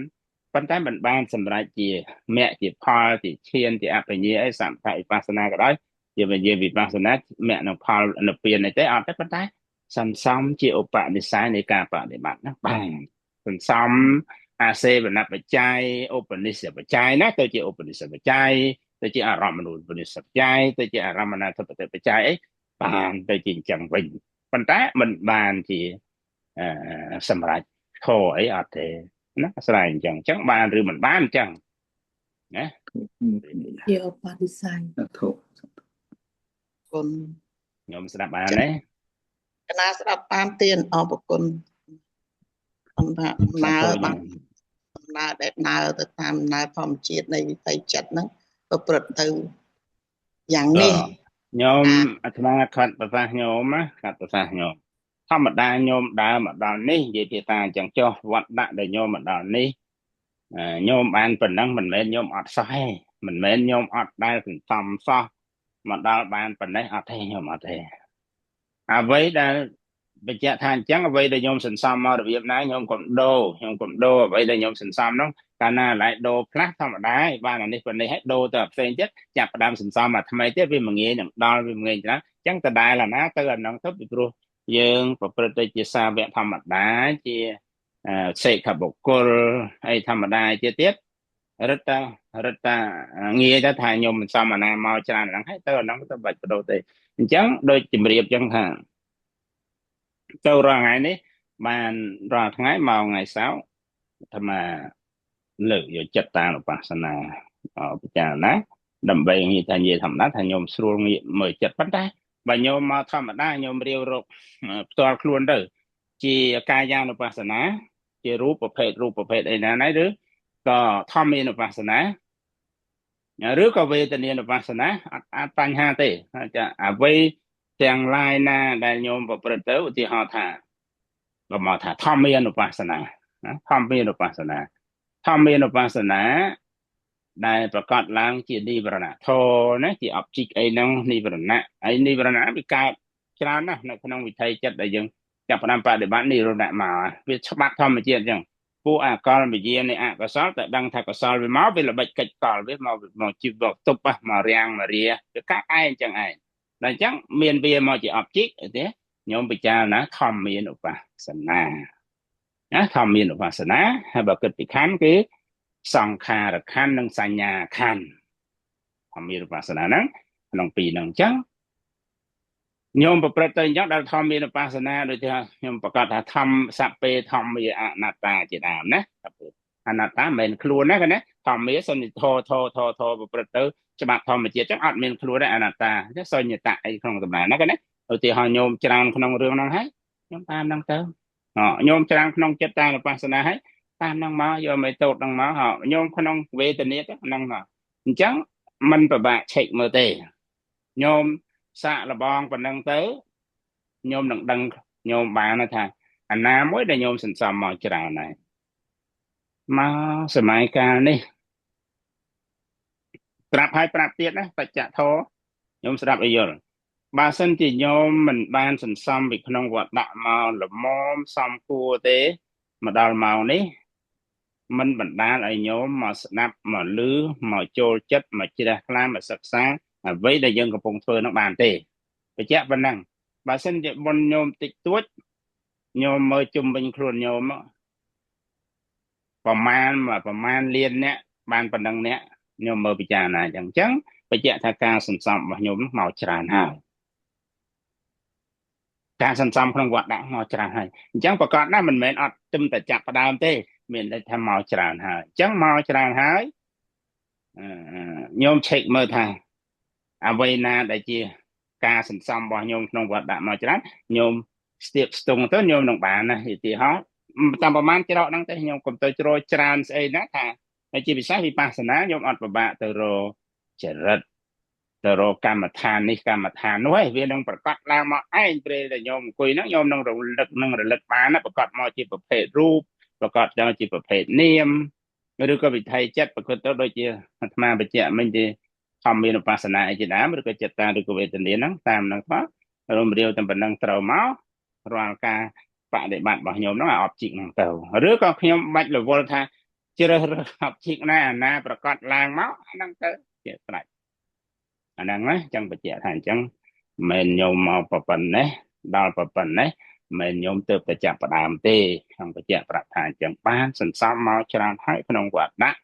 ប៉ុន្តែមិនបានសម្រាប់ជាមគ្គជាផលជាឈានជាអបញ្ញាអីសម្បត្តិវិបស្សនាក៏ដោយជាវិញ្ញាវិបស្សនាមគ្គនឹងផលនិព្វានអីទេអត់ទេប៉ុន្តែសន្សំជាឧបនិស្ស័យនៃការបដិបត្តិណាបានសន្សំអាសេវនបច្ច័យឧបនិស្សបច្ច័យណាទៅជាឧបនិស្សបច្ច័យទៅជាអារម្មណ៍ឧបនិស្សបច្ច័យទៅជាអារម្មណ៍ធិបតិបច្ច័យអីបានទៅជាអញ្ចឹងវិញប៉ុន្តែមិនបានជាសម្រាប់ធរអីអត់ទេណាស្រ័យអញ្ចឹងបានឬមិនបានអញ្ចឹងណាជាឧបនិស្ស័យធុ គុណ ខ្ញុំស្ដាប់បានទេកណាស្ដាប់បានទៀនអរគុណអំថាដំណើរដែលដើរទៅតាមដំណើរធម្មជាតិនៃវិថីចិត្តហ្នឹងប្រព្រឹត្តទៅយ៉ាងនេះខ្ញុំអាត្មាខាត់ប្រសាសន៍ខ្ញុំណាខាត់ប្រសាសន៍ខ្ញុំធម្មតាញោមដើរមកដល់នេះនិយាយភាសាអញ្ចឹងចុះវត្តដាក់ដែលញោមមកដល់នេះញោមបានប៉ុណ្ណឹងមិនមែនញោមអត់សោះទេមិនមែនញោមអត់ដែលសន្សំសោះមកដល់បានប៉ុណ្ណេះអត់ទេញោមអត់ទេអ្វីដែលបញ្ជាក់ថាអញ្ចឹងអ្វីដែលញោមសន្សំមករបៀបណាញោមកុំដូរអ្វីដែលញោមសន្សំនោះកាលណាឡៃដូរផ្លាស់ធម្មតាបានអានេះប៉ុណ្នេះឲ្យដូរទៅផ្សេងទៀតចាប់ផ្ដើមសន្សំមកថ្មីទៀតវាមិនងាយនឹងដល់វាមិនងាយច្រើនអញ្ចឹងតដែលអាណាទៅអាហ្នឹងទៅពីព្រោះយើងប្រព្រឹត្តទៅជាសាវកធម្មតាជាសេកបុគ្គលអីធម្មតាជាទៀតរត់តាងាយទៅថាខ្ញុំមិនសមអាណាមកច្រើនហ្នឹងហើយទៅអាហ្នឹងទៅបាច់បដូរទេអញ្ចឹងដូចជំរាបអញ្ចឹងថាទៅរាល់ថ្ងៃនេះបានរាល់ថ្ងៃមកថ្ងៃសៅរ៍អាមាលើកយកចិត្តតានុបស្សនាពិចារណាដើម្បីនិយាយធម្មតាថាខ្ញុំស្រួលងាកមើលចិត្តប៉ុន្តែបើញោមមកធម្មតាញោមរាវរកផ្ទាល់ខ្លួនទៅជាកាយានុបស្សនាជារូបប្រភេទអីណាឬក៏ធម្មានុបស្សនាឬក៏វេទនានុបស្សនាអត់បញ្ហាទេចាអ្វីទាំងឡាយណាដែលញោមប្រព្រឹត្តទៅឧទាហរណ៍ថាបើមកថាធម្មានុបស្សនាធម្មានុបស្សនាដែលប្រកាសឡើងជានិវរណៈធរណាជា object អីហ្នឹងនិវរណៈវាកើតច្រើនណាស់នៅក្នុងវិថីចិត្តដែលយើងចាប់ផ្ដើមបដិបត្តិនិវរណៈមកវាច្បាប់ធម្មជាតិអញ្ចឹងពួកអកលវិញ្ញាណនៃអកុសលតែដឹងថាកុសលវាមកវាល្បិចកិច្ចកលវាមកជីវទប់មករាំងមករាវាកាក់ឯងអញ្ចឹងឯងតែអញ្ចឹងមានវាមកជា object ទេញោមពិចារណាធម្មានុបស្សនាណាធម្មានុបស្សនាហើយបើគិតពីខណ្ឌគឺសង្ខារខណ្ឌនិងសញ្ញាខណ្ឌធម្មានុបស្សនាហ្នឹងក្នុងពីរហ្នឹងអញ្ចឹងញោមប្រព្រឹត្តទៅអញ្ចឹងដល់ធម្មានុបស្សនាដូចថាខ្ញុំប្រកាសថាធម្មសពេធម្មាអនត្តាជាដើមណាអនត្តាមិនមែនខ្លួនណាណាធម្មាសន្និធធប្រព្រឹត្តទៅច្បាប់ធម្មជាតិអញ្ចឹងអត់មានខ្លួនទេអនត្តាអញ្ចឹងសញ្ញតៈអីក្នុងដំណើរណាណាឧទាហរណ៍ញោមច្រើនក្នុងរឿងហ្នឹងហើយញោមតាមហ្នឹងទៅញោមច្រើនក្នុងចិត្តតានុបស្សនាហើយតាមហ្នឹងមកយកមេតូតហ្នឹងមកញោមក្នុងវេទនាទៅហ្នឹងមកអញ្ចឹងมันពិបាកឆែកមើលទេញោមសាកលបងប៉ុណ្ណឹងទៅញោមនឹងដឹងញោមបានថាអាណាមួយដែលញោមសន្សំមកច្រើនហើយមកសម័យកាលនេះប្រាប់ហើយប្រាប់ទៀតណាបច្ចៈធរញោមស្ដាប់ឲ្យយល់បើសិនជាញោមមិនបានសន្សំពីក្នុងវត្តដាក់មកល្មមសំគួរទេមកដល់ម៉ោងនេះមិនបណ្ដាលឲ្យញោមមកស្ដាប់មកឮមកចូលចិត្តមកជ្រះថ្លាមកសិក្សាអ្វីដែលយើងកំពុងធ្វើនោះបានទេបញ្ជាក់ប៉ុណ្ណឹងបើសិនជាបុណ្យញោមតិចតួចញោមមើលជុំវិញខ្លួនញោមប្រមាណលានអ្នកបានប៉ុណ្ណឹងអ្នក ញោមមើលពិចារណាអញ្ចឹងបញ្ជាក់ថាការសន្សំរបស់ញោមមកច្រើនហើយការសន្សំក្នុងវត្តដាក់មកច្រើនហើយអញ្ចឹងប្រកាសណាស់មិនមែនអត់ទឹមតែចាប់ផ្ដើមទេមានន័យថាមកច្រើនហើយអញ្ចឹងមកច្រើនហើយញោមឆែកមើលថាអ្វីណាដែលជាការសន្សំរបស់ញោមក្នុងវត្តដាក់មកច្រើនញោមស្ទាបស្ទង់ទៅញោមនឹងបានណាឧទាហរណ៍តាមប្រមាណច្រកហ្នឹងទេញោមកុំទៅជ្រោយច្រើនស្អីណាថាហើយជាពិសេសវិបស្សនាញោមអត់ពិបាកទៅរកចរិតទៅរកកម្មដ្ឋាននេះកម្មដ្ឋាននោះឯងវានឹងប្រកាសឡើងមកឯងពេលដែលញោមអង្គុយហ្នឹងញោមនឹងរលឹកបានណាប្រកាសមកជាប្រភេទរូបប្រកាសដល់ជាប្រភេទនាមឬក៏វិថីចិត្តប្រកបទៅដូចជាអាត្មាបញ្ជាក់មិញទេធម្មមានឧបស្សនាឯជាដើមឬក៏ចិត្តតាឬក៏វេទនាហ្នឹងតាមហ្នឹងផងរំរាវតែប៉ុណ្្នឹងត្រូវមករាល់ការបដិបត្តិរបស់ញោមហ្នឹងឲ្យអបជីកហ្នឹងទៅឬក៏ខ្ញុំបាច់រវល់ថាជ្រើសរើសអបជីកណាអាណាប្រកាសឡើងមកអាហ្នឹងទៅជាស្រេចអាហ្នឹងណាចឹងបញ្ជាក់ថាអញ្ចឹងមិនញោមមកប៉ុណ្ណេះដល់ប៉ុណ្ណេះមិនញោមទៅតែចាប់ផ្ដើមទេខ្ញុំបញ្ជាក់ប្រាប់ថាអញ្ចឹងបានសន្សំមកច្រើនហើយក្នុងវត្តដាក់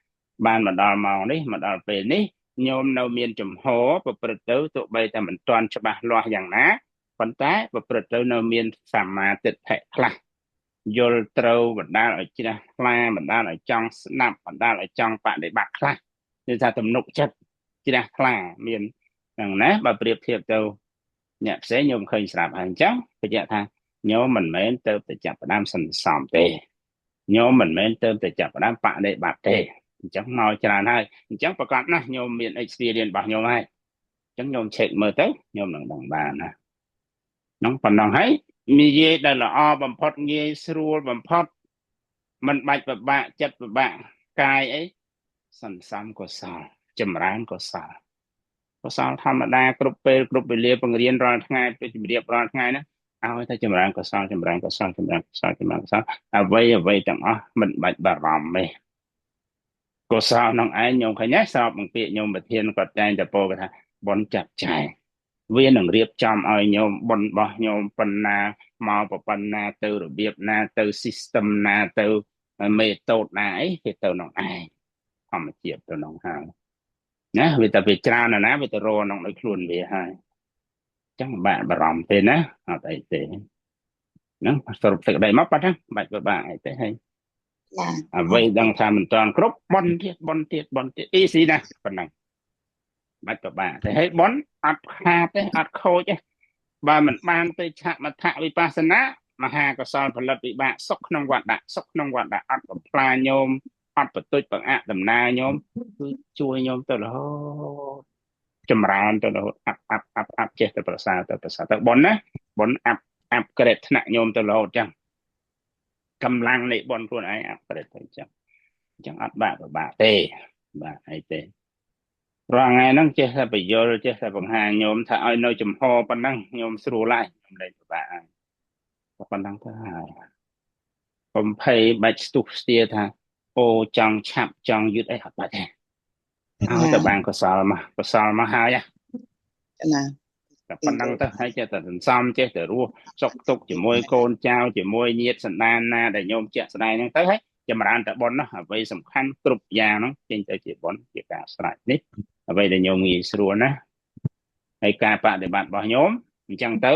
បានមកដល់ម៉ោងនេះមកដល់ពេលនេះញោមនៅមានចំហប្រព្រឹត្តទៅទោះបីតែមិនទាន់ច្បាស់លាស់យ៉ាងណាប៉ុន្តែប្រព្រឹត្តទៅនៅមានសម្មាទិដ្ឋិខ្លះយល់ត្រូវបណ្ដាលឲ្យជ្រះថ្លាបណ្ដាលឲ្យចង់ស្ដាប់បណ្ដាលឲ្យចង់បដិបត្តិខ្លះគឺថាទំនុកចិត្តជ្រះថ្លាមានហ្នឹងណាបើប្រៀបធៀបទៅអ្នកផ្សេងញោមឃើញស្រាប់ហើយអញ្ចឹងបញ្ជាក់ថាញោមមិនមែនទៅតែចាប់ផ្ដើមសន្សំទេញោមមិនមែនទៅតែចាប់ផ្ដើមបដិបត្តិទេអញ្ចឹងមកច្រើនហើយអញ្ចឹងប្រកាសណាស់ញោមមាន experience របស់ញោមហើយអញ្ចឹងញោម check មើលទៅញោមនឹងដឹងបានណាហ្នឹងប៉ុណ្ណឹងហើយនិយាយដែលល្អបំផុតងាយស្រួលបំផុតមិនបាច់ពិបាកចិត្តពិបាកកាយអីសន្សំកុសលចម្រើនកុសលកុសលធម្មតាគ្រប់ពេលគ្រប់វេលាបង្រៀនរាល់ថ្ងៃទៅជំរាបរាល់ថ្ងៃណាឲ្យតែចម្រើនកុសលចម្រើនកុសលចម្រើនកុសលចម្រើនកុសលអ្វីទាំងអស់មិនបាច់បារម្ភទេកុសលក្នុងឯងញោមឃើញទេស្របនឹងពាក្យញោមប្រធានគាត់តែងតែពោលថាបនចាត់ចែងវានឹងរៀបចំឲ្យញោមបនរបស់ញោមប៉ុណ្ណាមកប៉ុណ្ណាទៅរបៀបណាទៅ system ណាទៅមេតូតណាអីគេទៅក្នុងឯងធម្មជាតិទៅក្នុងហើយណាវាតែវាច្រើនណាវាទៅរកក្នុងដោយខ្លួនវាហើយអញ្ចឹងបាក់បារម្ភទេណាអត់អីទេហ្នឹងសរុបសេចក្តីមកប៉ះហ្នឹងបាច់ពិបាកអីទេហើយអ្វីដឹងថាមិនតាន់គ្រប់បនទៀតអ៊ីស៊ីណាប៉ុណ្ណឹងបាច់ពិបាកទេហើយបនអត់ខាតទេអត់ខូចទេបើមិនបានទៅឆាកមថវិបស្សនាមហាកុសលផលិតវិបាកសុខក្នុងវត្តដាក់សុខក្នុងវត្តដាក់អត់បំផ្លាញញោមអត់បន្ទុចបង្អាក់ដំណើរញោមគឺជួយញោមទៅរហូតចម្រើនទៅរហូតអាប់ចេះទៅប្រសើរទៅបនណាបនអាប់ក្រេតថ្នាក់ញោមទៅរហូតចឹងកម្លាំងនៃបនខ្លួនឯងអាប់ក្រេតទៅចឹងអញ្ចឹងអត់បាក់ពិបាកទេបាទអីទេរាល់ថ្ងៃហ្នឹងចេះតែបញ្យល់ចេះតែបង្ហាញញោមថាឲ្យនៅចំហប៉ុណ្ណឹងញោមស្រួលហើយខ្ញុំលែងពិបាកហើយប៉ុណ្ណឹងទៅហើយកុំភ័យបាច់ស្ទុះស្ទាថាអូចង់ឆាប់ចង់យឺតអីអត់បាច់ទេឲ្យតែបានកុសលមកហើយណាតែប៉ុណ្ណឹងទៅហើយចេះតែសន្សំចេះតែរស់សុខទុក្ខជាមួយកូនចៅជាមួយញាតិសន្តានណាដែលញោមជាក់ស្ដែងហ្នឹងទៅហើយចម្រើនតែបុណ្យនោះអ្វីសំខាន់គ្រប់យ៉ាងហ្នឹងចេញទៅជាបុណ្យជាការស្រេចនេះអ្វីដែលញោមងាយស្រួលណាហើយការបដិបត្តិរបស់ញោមអញ្ចឹងទៅ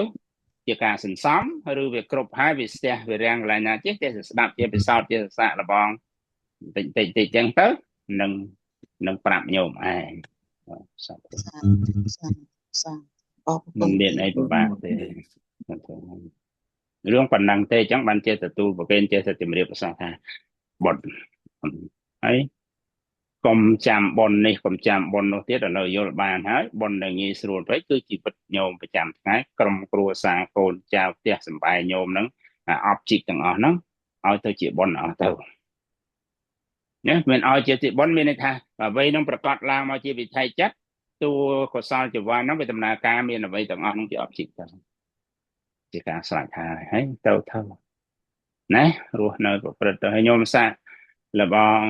ជាការសន្សំឬវាគ្រប់ហើយវាស្ទះវារាំងកន្លែងណាចេះតែស្ដាប់ជាពិសោធន៍ជាសាកល្បងតិចអញ្ចឹងទៅនឹងប្រាប់ញោមឯងមិនមានអីពិបាកទេរឿងប៉ុណ្ណឹងទេអញ្ចឹងបានចេះទទួលប្រកេនចេះតែជំរាបប្រសាសន៍ថាបុណ្យហើយកុំចាំបុណ្យនេះកុំចាំបុណ្យនោះទៀតដល់យល់បានហើយបុណ្យដែលងាយស្រួលពេកគឺជីវិតញោមប្រចាំថ្ងៃក្រុមគ្រួសារកូនចៅផ្ទះសម្បែងញោមហ្នឹងអប់ជីកទាំងអស់ហ្នឹងឲ្យទៅជាបុណ្យអស់ទៅណាមិនឲ្យជាបុណ្យមានន័យថាអ្វីនឹងប្រកាសឡើងមកជាវិថីចិត្តតួកុសលជីវ័នហ្នឹងវាដំណើរការមានអ្វីទាំងអស់ហ្នឹងជាអប់ជីកទៅជាការស្រេចហើយទៅណារស់នៅប្រព្រឹត្តទៅឲ្យញោមសាលបង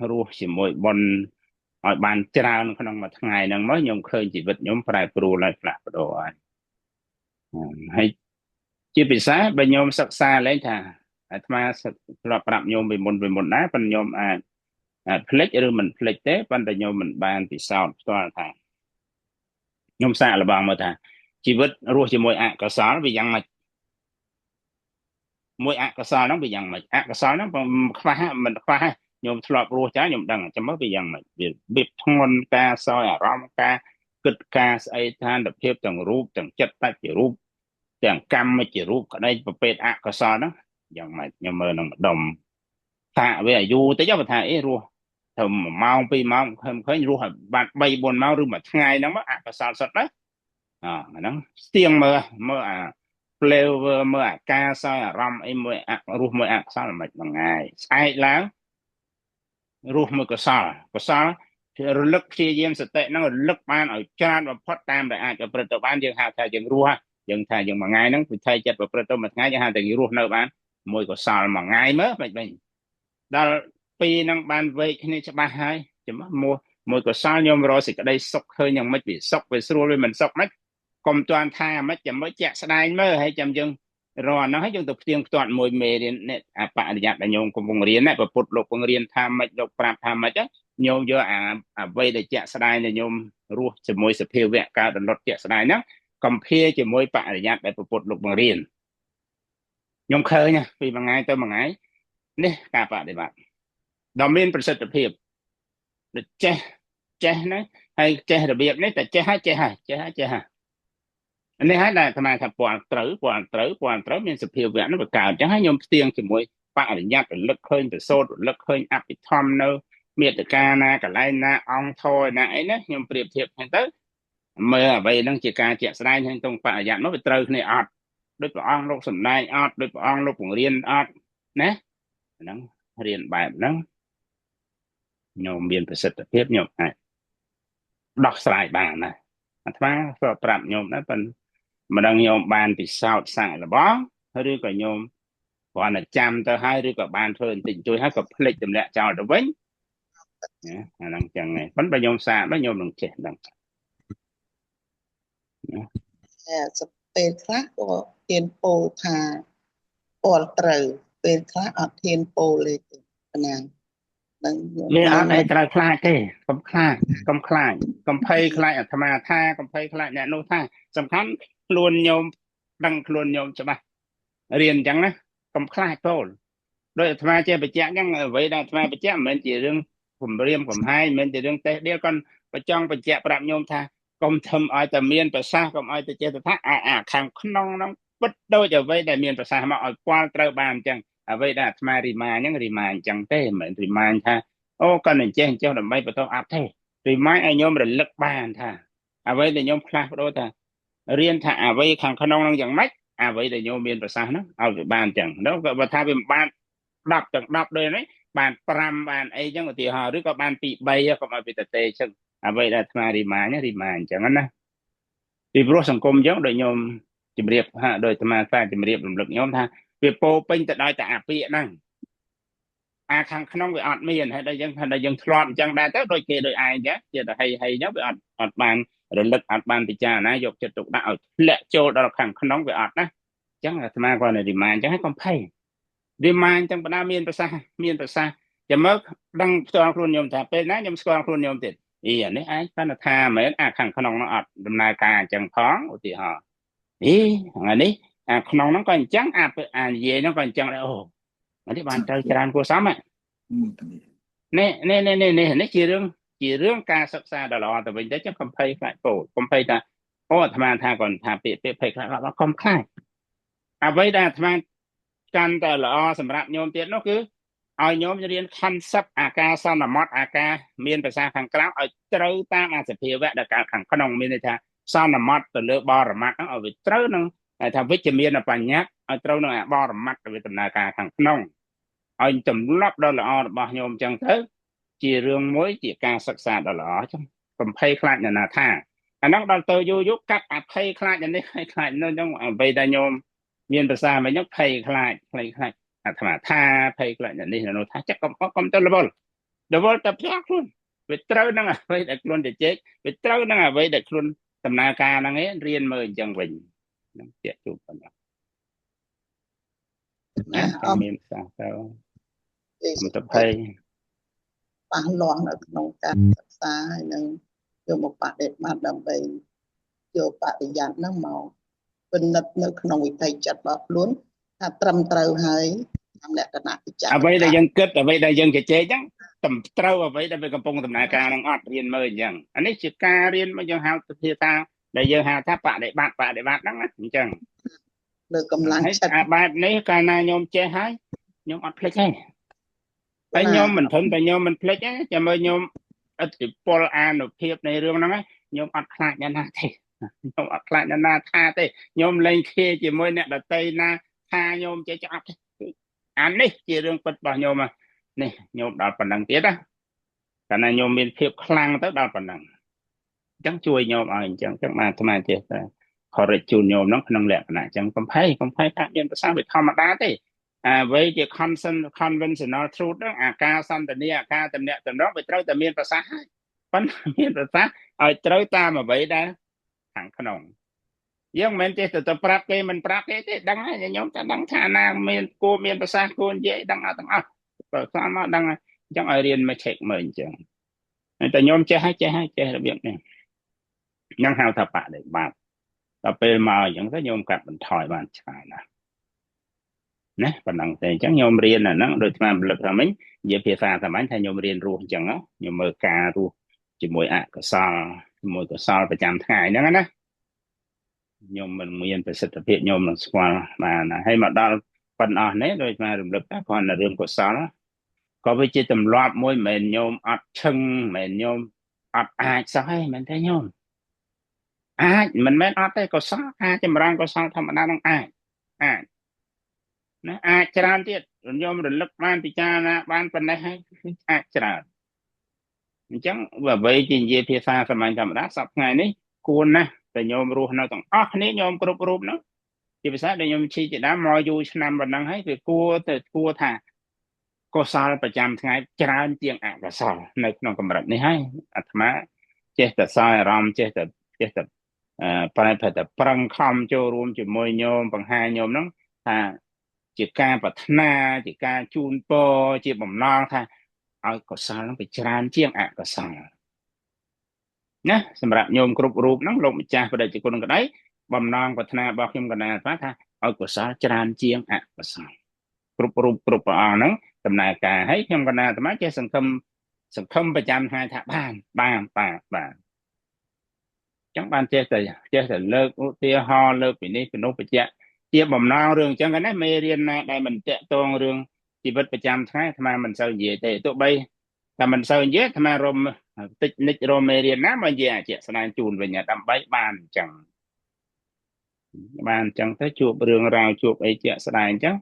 រស់ជាមួយបុណ្យឲ្យបានច្រើនក្នុងមួយថ្ងៃហ្នឹងមកញោមឃើញជីវិតញោមប្រែប្រួលហើយផ្លាស់ប្ដូរហើយជាពិសេសបើញោមសិក្សាឡើងថាអាត្មាធ្លាប់ប្រាប់ញោមពីមុនដែរប៉ុន្តែញោមអាច ផ្លេចឬមិនផ្លេចទេប៉ុន្តែខ្ញុំមិនបានពិសោធន៍ផ្ទាល់ថាខ្ញុំសាកល្បងមើលថាជីវិតរស់ជាមួយអកុសលវាយ៉ាងម៉េចមួយអកុសលហ្នឹងវាយ៉ាងម៉េចអកុសលហ្នឹងខ្វះមិនខ្វះខ្ញុំធ្លាប់រស់ចាខ្ញុំដឹងចាំមើលវាយ៉ាងម៉េចវាធ្ងន់ការសោយអារម្មណ៍ការគិតការស្អីឋានភាពទាំងរូបទាំងចិត្តតជារូបទាំងកម្មជារូបក្តីប្រភេទអកុសលហ្នឹងយ៉ាងម៉េចខ្ញុំមើលនឹងម្ដុំថាវាអាយុតិចបើថាអីរស់ទៅ1ម៉ោង2ម៉ោងឃើញរស់ឲ្យបាន3 4ម៉ោងឬមួយថ្ងៃហ្នឹងអកុសលសុទ្ធណាហ្នឹងស្ទៀងមើលអា flavor មើលអាការសោយអារម្មណ៍អីមួយរស់មួយអកុសលមិនហ្នឹងហើយស្អែកឡើងរស់មួយកុសលរលឹកព្យាយាមសតិហ្នឹងរលឹកបានឲ្យច្រើនបំផុតតាមដែលអាចប្រព្រឹត្តទៅបានយើងហៅថាយើងរស់យើងថាយើងមួយថ្ងៃហ្នឹងវិថីចិត្តប្រព្រឹត្តទៅមួយថ្ងៃយើងហៅថាយើងរស់នៅបានមួយកុសលមួយថ្ងៃមើលមិនវិញដល់ពីរហ្នឹងបានវេកគ្នាច្បាស់ហើយចាំមួយកុសលខ្ញុំរកសេចក្តីសុខឃើញយ៉ាងម៉េចវាសុខវាស្រួលវាមិនសុខម៉េចកុំទាន់ថាម៉េចចាំមើលជាក់ស្ដែងមើលហើយចាំយើងរកហ្នឹងហើយយើងទៅផ្ទៀងផ្ទាត់មួយមេរៀននេះបរិយ័តដែលញោមកំពុងរៀនណាប្រពុតលោកពងរៀនថាម៉េចលោកប្រាប់ថាម៉េចញោមយកអ្វីដែលជាក់ស្ដែងដែលញោមរស់ជាមួយសភាវៈកើតដុតជាក់ស្ដែងហ្នឹងកំភារជាមួយបរិយ័តដែលប្រពុតលោកពងរៀនខ្ញុំឃើញពីមួយថ្ងៃទៅមួយថ្ងៃនេះការបដិបត្តិដ៏មានប្រសិទ្ធភាពដូចចេះណាហើយចេះរបៀបនេះតែចេះហើយនេះហើយដែលអាត្មាថាពាល់ត្រូវមានសភាវៈនោះវាកើតអញ្ចឹងហើយខ្ញុំផ្ទៀងជាមួយបរិយ័តរលឹកឃើញប្រសូតរលឹកឃើញអភិធម្មនៅមេត្តាណាកន្លែងណាអង្គធរណាអីណាខ្ញុំប្រៀបធៀបហ្នឹងទៅមើលអ្វីហ្នឹងជាការជាក់ស្ដែងហ្នឹងក្នុងបរិយ័តនោះវាត្រូវគ្នាអត់ដូចព្រះអង្គលោកសំដែងអត់ដូចព្រះអង្គលោកបង្រៀនអត់ណាហ្នឹងរៀនបែបហ្នឹងខ្ញុំមានប្រសិទ្ធភាពខ្ញុំអាចដោះស្រាយបានណាអាត្មាក៏ប្រាប់ខ្ញុំដែរប៉ុន្តែមិនដឹងខ្ញុំបានពិសោធន៍សាកល្បងឬក៏ខ្ញុំគ្រាន់តែចាំទៅហើយឬក៏បានធ្វើបន្តិចជួយហើយក៏ភ្លេចទម្លាក់ចោលទៅវិញអាហ្នឹងចឹងឯងប៉ុន្តែខ្ញុំសាកដល់ខ្ញុំនឹងចេះដឹងពេលខ្លះក៏ធានពោលថាពាល់ត្រូវពេលខ្លះអត់ធានពោលទេណានឹងវាអត់ឯត្រូវខ្លាចទេកុំខ្លាចកុំភ័យខ្លាចអាត្មាថាកុំភ័យខ្លាចអ្នកនោះថាសំខាន់ខ្លួនញោមដឹងខ្លួនញោមច្បាស់រៀនអញ្ចឹងណាកុំខ្លាចពោលដោយអាត្មាជាបញ្ជាក់អញ្ចឹងអ្វីដែលអាត្មាបញ្ជាក់មិនមែនជារឿងគំរាមកំហែងមិនមែនជារឿងតេះដៀលគាត់បញ្ជាក់ប្រាប់ញោមថាកុំធ្វើឲ្យតែមានប្រសាសន៍កុំឲ្យតែចេះតែថាខាងក្នុងហ្នឹងពិតដូចអ្វីដែលមានប្រសាសន៍មកឲ្យពាល់ត្រូវបានអញ្ចឹងអ្វីដែលអាត្មារីម៉ាអញ្ចឹងទេមិនមែនរីម៉ាថាអូគាត់នឹងចេះដើម្បីបន្តអត់ទេរីម៉ាឲ្យញោមរលឹកបានថាអ្វីដែលញោមផ្លាស់ប្ដូរថារៀនថាអ្វីខាងក្នុងហ្នឹងយ៉ាងម៉េចអ្វីដែលញោមមានប្រសាសន៍ហ្នឹងឲ្យវាបានអញ្ចឹងនោះក៏បើថាវាមិនបាន10ទាំង10ដូចនេះបាន5បានអីអញ្ចឹងឧទាហរណ៍ឬក៏បាន2 3កុំឲ្យវាទៅទេអញ្ចឹងអ្វីដែលអាត្មារីម៉ាអញ្ចឹងណាពីព្រោះសង្គមអញ្ចឹងដូចញោមជំរាបហាក់ដោយអាត្មាតែជំរាបរំលឹកញោមថាវាពោពេញទៅដោយតែអាពាកហ្នឹងខាងក្នុងវាអត់មានហើយដល់យើងធ្លាប់អញ្ចឹងដែរទៅដូចគេដូចឯងចឹងជាតែហីអញ្ចឹងវាអត់បានរលឹកអត់បានពិចារណាយកចិត្តទុកដាក់ឲ្យធ្លាក់ចូលដល់ខាងក្នុងវាអត់ណាអញ្ចឹងអាត្មាគាត់រីម៉ាអញ្ចឹងឲ្យកុំភ័យរីម៉ាអញ្ចឹងបណ្ដាមានប្រសាសន៍ចាំមើលដឹងផ្ទាល់ខ្លួនញោមថាពេលណាខ្ញុំស្គាល់ខ្លួនញោមទៀតអានេះឯងគាត់ថាមែនខាងក្នុងនោះអត់ដំណើរការអញ្ចឹងផងឧទាហរណ៍ថ្ងៃនេះក្នុងហ្នឹងក៏អញ្ចឹងនិយាយហ្នឹងក៏អញ្ចឹងដែរអូនេះបានត្រូវច្រើនគួរសមនេះជារឿងការសិក្សាដ៏ល្អទៅវិញទៅចាំកំភៃខ្លាចពោលកំភៃថាអូអាត្មាថាគាត់ថាពាក្យភ័យខ្លាចកុំខ្លាចអ្វីដែលអាត្មាកាន់តែល្អសម្រាប់ញោមទៀតនោះគឺឲ្យញោមរៀន concept អាការសន្មតអាការមានភាសាខាងក្រៅឲ្យត្រូវតាមអាសភាវៈដែលកើតខាងក្នុងមានន័យថាសន្មតទៅលើបរមត្តហ្នឹងឲ្យវាត្រូវនឹងថាវិជ្ជមានបញ្ញត្តិឲ្យត្រូវនឹងអាបរមត្តទៅដំណើរការខាងក្នុងឲ្យទម្លាប់ដ៏ល្អរបស់ញោមអញ្ចឹងទៅជារឿងមួយជាការសិក្សាដ៏ល្អចឹងកំភៃខ្លាចណាថាអាហ្នឹងដល់ទៅយូរកាត់អភ័យខ្លាចនេះខ្លាចនោះអញ្ចឹងអ្វីដែលញោមមានប្រសាមិនអញ្ចឹងភ័យខ្លាចអាត្មាថាភ័យខ្លាចនេះនោះថាchắcកុំទៅរវល់តែផ្ទះខ្លួនវាត្រូវនឹងអ្វីដែលខ្លួនជជែកវាត្រូវនឹងអ្វីដែលខ្លួនដំណើរការហ្នឹងឯងរៀនមើលអញ្ចឹងវិញនឹងជាជួបប៉ុណ្ណោះណាមានសាសទៅមិនទៅភ័យ ប៉ះលាស់នៅក្នុងការសិក្សាហើយនឹងយកមកបដិបត្តិដើម្បីយកបរិយាហ្នឹងមកពិនិត្យនៅក្នុងវិថីចិត្តរបស់ខ្លួនថាត្រឹមត្រូវហើយតាមលក្ខណៈពិចារណា អ្វីដែលយើងគិតអ្វីដែលយើងជជែកហ្នឹងត្រឹមត្រូវអ្វីដែលវាកំពុងដំណើរការនឹងអត់រៀនមើលអញ្ចឹងអានេះជាការរៀនមកយើងហៅទៅភាសាដែលយើងហៅថាបដិបត្តិហ្នឹងណាអញ្ចឹង លើកម្លាំង ហើយ ចិត្ត អាបែបនេះកាលណាញោមចេះហើយញោមអត់ភ្លេចទេហើយញោមមិនធំតែញោមមិនភ្លេចទេចាំមើលញោមឥទ្ធិពលអានុភាពនៃរឿងហ្នឹងញោមអត់ខ្លាចអ្នកណាទេញោមអត់ខ្លាចអ្នកណាថាទេញោមលែងខៀជាមួយអ្នកដតីណាថាញោមចេះអត់ទេអានេះជារឿងពិតរបស់ញោមនេះញោមដល់ប៉ុណ្ណឹងទៀតណាកាលណាញោមមានភាពខ្លាំងទៅដល់ប៉ុណ្ណឹងអញ្ចឹងជួយញោមឲ្យអញ្ចឹងបានអាត្មាចេះតែខរិចជូនញោមហ្នឹងក្នុងលក្ខណៈអញ្ចឹងកំភៃថាមានភាសាវាធម្មតាទេអ្វីជា conventional truth ហ្នឹងអាការសន្ទនាអាការតំណាក់តំណងវាត្រូវតែមានប្រសាសន៍ហើយប៉ុន្តែមានប្រសាសន៍ឲ្យត្រូវតាមអ្វីដែលខាងក្នុងយើងមិនមែនចេះតែប្រាប់គេមិនប្រាប់គេទេដឹងហើយញោមតែដឹងថាណាមានគួរមានប្រសាសន៍គួរនិយាយដឹងអត់ទាំងអស់ប្រសាសន៍មកដឹងហើយអញ្ចឹងឲ្យរៀនមក check មើលអញ្ចឹងតែញោមចេះរបៀបនេះហ្នឹងហៅថាបដិបត្តិដល់ពេលមកអញ្ចឹងទៅញោមកាត់បន្ថយបានច្រើនណាស់ណាប៉ុណ្ណឹងទេអញ្ចឹងញោមរៀនអាហ្នឹងដូចស្មារតីថាមិញនិយាយភាសាសាមញ្ញថាញោមរៀនរស់អញ្ចឹងញោមមើលការរស់ជាមួយអកុសលជាមួយកុសលប្រចាំថ្ងៃហ្នឹងណាញោមមិនមានប្រសិទ្ធភាពញោមនឹងស្គាល់បានហើយមកដល់ប៉ុណ្ណោះនេះដូចស្មារតីថាគ្រាន់តែរឿងកុសលក៏វាជាទម្លាប់មួយមិនមែនញោមអត់ឈឹងមិនមែនញោមអត់អាចសោះទេមិនទេញោមអាចមិនមែនអត់ទេកុសលអាចចម្រើនកុសលធម្មតានឹងអាចណាអាចច្រើនទៀតញោមរលឹកបានពិចារណាបានប៉ុណ្ណេះហើយអាចច្រើនអញ្ចឹងអ្វីជានិយាយភាសាសាមញ្ញធម្មតាសប្តាហ៍ថ្ងៃនេះគួរណាស់តែញោមរស់នៅទាំងអស់គ្នាញោមគ្រប់រូបហ្នឹងជាភាសាដែលញោមឈីជាដើមមកយូរឆ្នាំប៉ុណ្ណឹងហើយវាគួរថាកុសលប្រចាំថ្ងៃច្រើនជាងអកុសលនៅក្នុងកម្រិតនេះហើយអាត្មាចេះតែសោយអារម្មណ៍ចេះតែប្រែតែប្រឹងខំចូលរួមជាមួយញោមបង្ហាញញោមហ្នឹងថាជាការប្រាថ្នាជាការជូនពរជាបំណងថាឲ្យកុសលហ្នឹងវាច្រើនជាងអកុសលណាសម្រាប់ញោមគ្រប់រូបហ្នឹងលោកម្ចាស់បដិជគុណក្តីបំណងប្រាថ្នារបស់ខ្ញុំកណ្ដាលថាឲ្យកុសលច្រើនជាងអកុសលគ្រប់រូបគ្រប់ព្រះអង្គហ្នឹងដំណើរការឲ្យខ្ញុំកណ្ដាលអាត្មាចេះសង្ឃឹមប្រចាំថ្ងៃថាបានចឹងបានចេះតែលើកឧទាហរណ៍លើកពីនេះពីនោះបញ្ជាក់ជាបំណងរឿងចឹងណាមេរៀនណាដែលមិនតាក់ទងរឿងជីវិតប្រចាំថ្ងៃអាត្មាមិនសូវនិយាយទេទោះបីតែមិនសូវនិយាយអាត្មារំតិចនិចរមមេរៀនណាមកនិយាយអាជាក់ស្ដែងជូនវិញដើម្បីបានអញ្ចឹងទៅជួបរឿងរ៉ាវជួបអីជាក់ស្ដែងអញ្ចឹង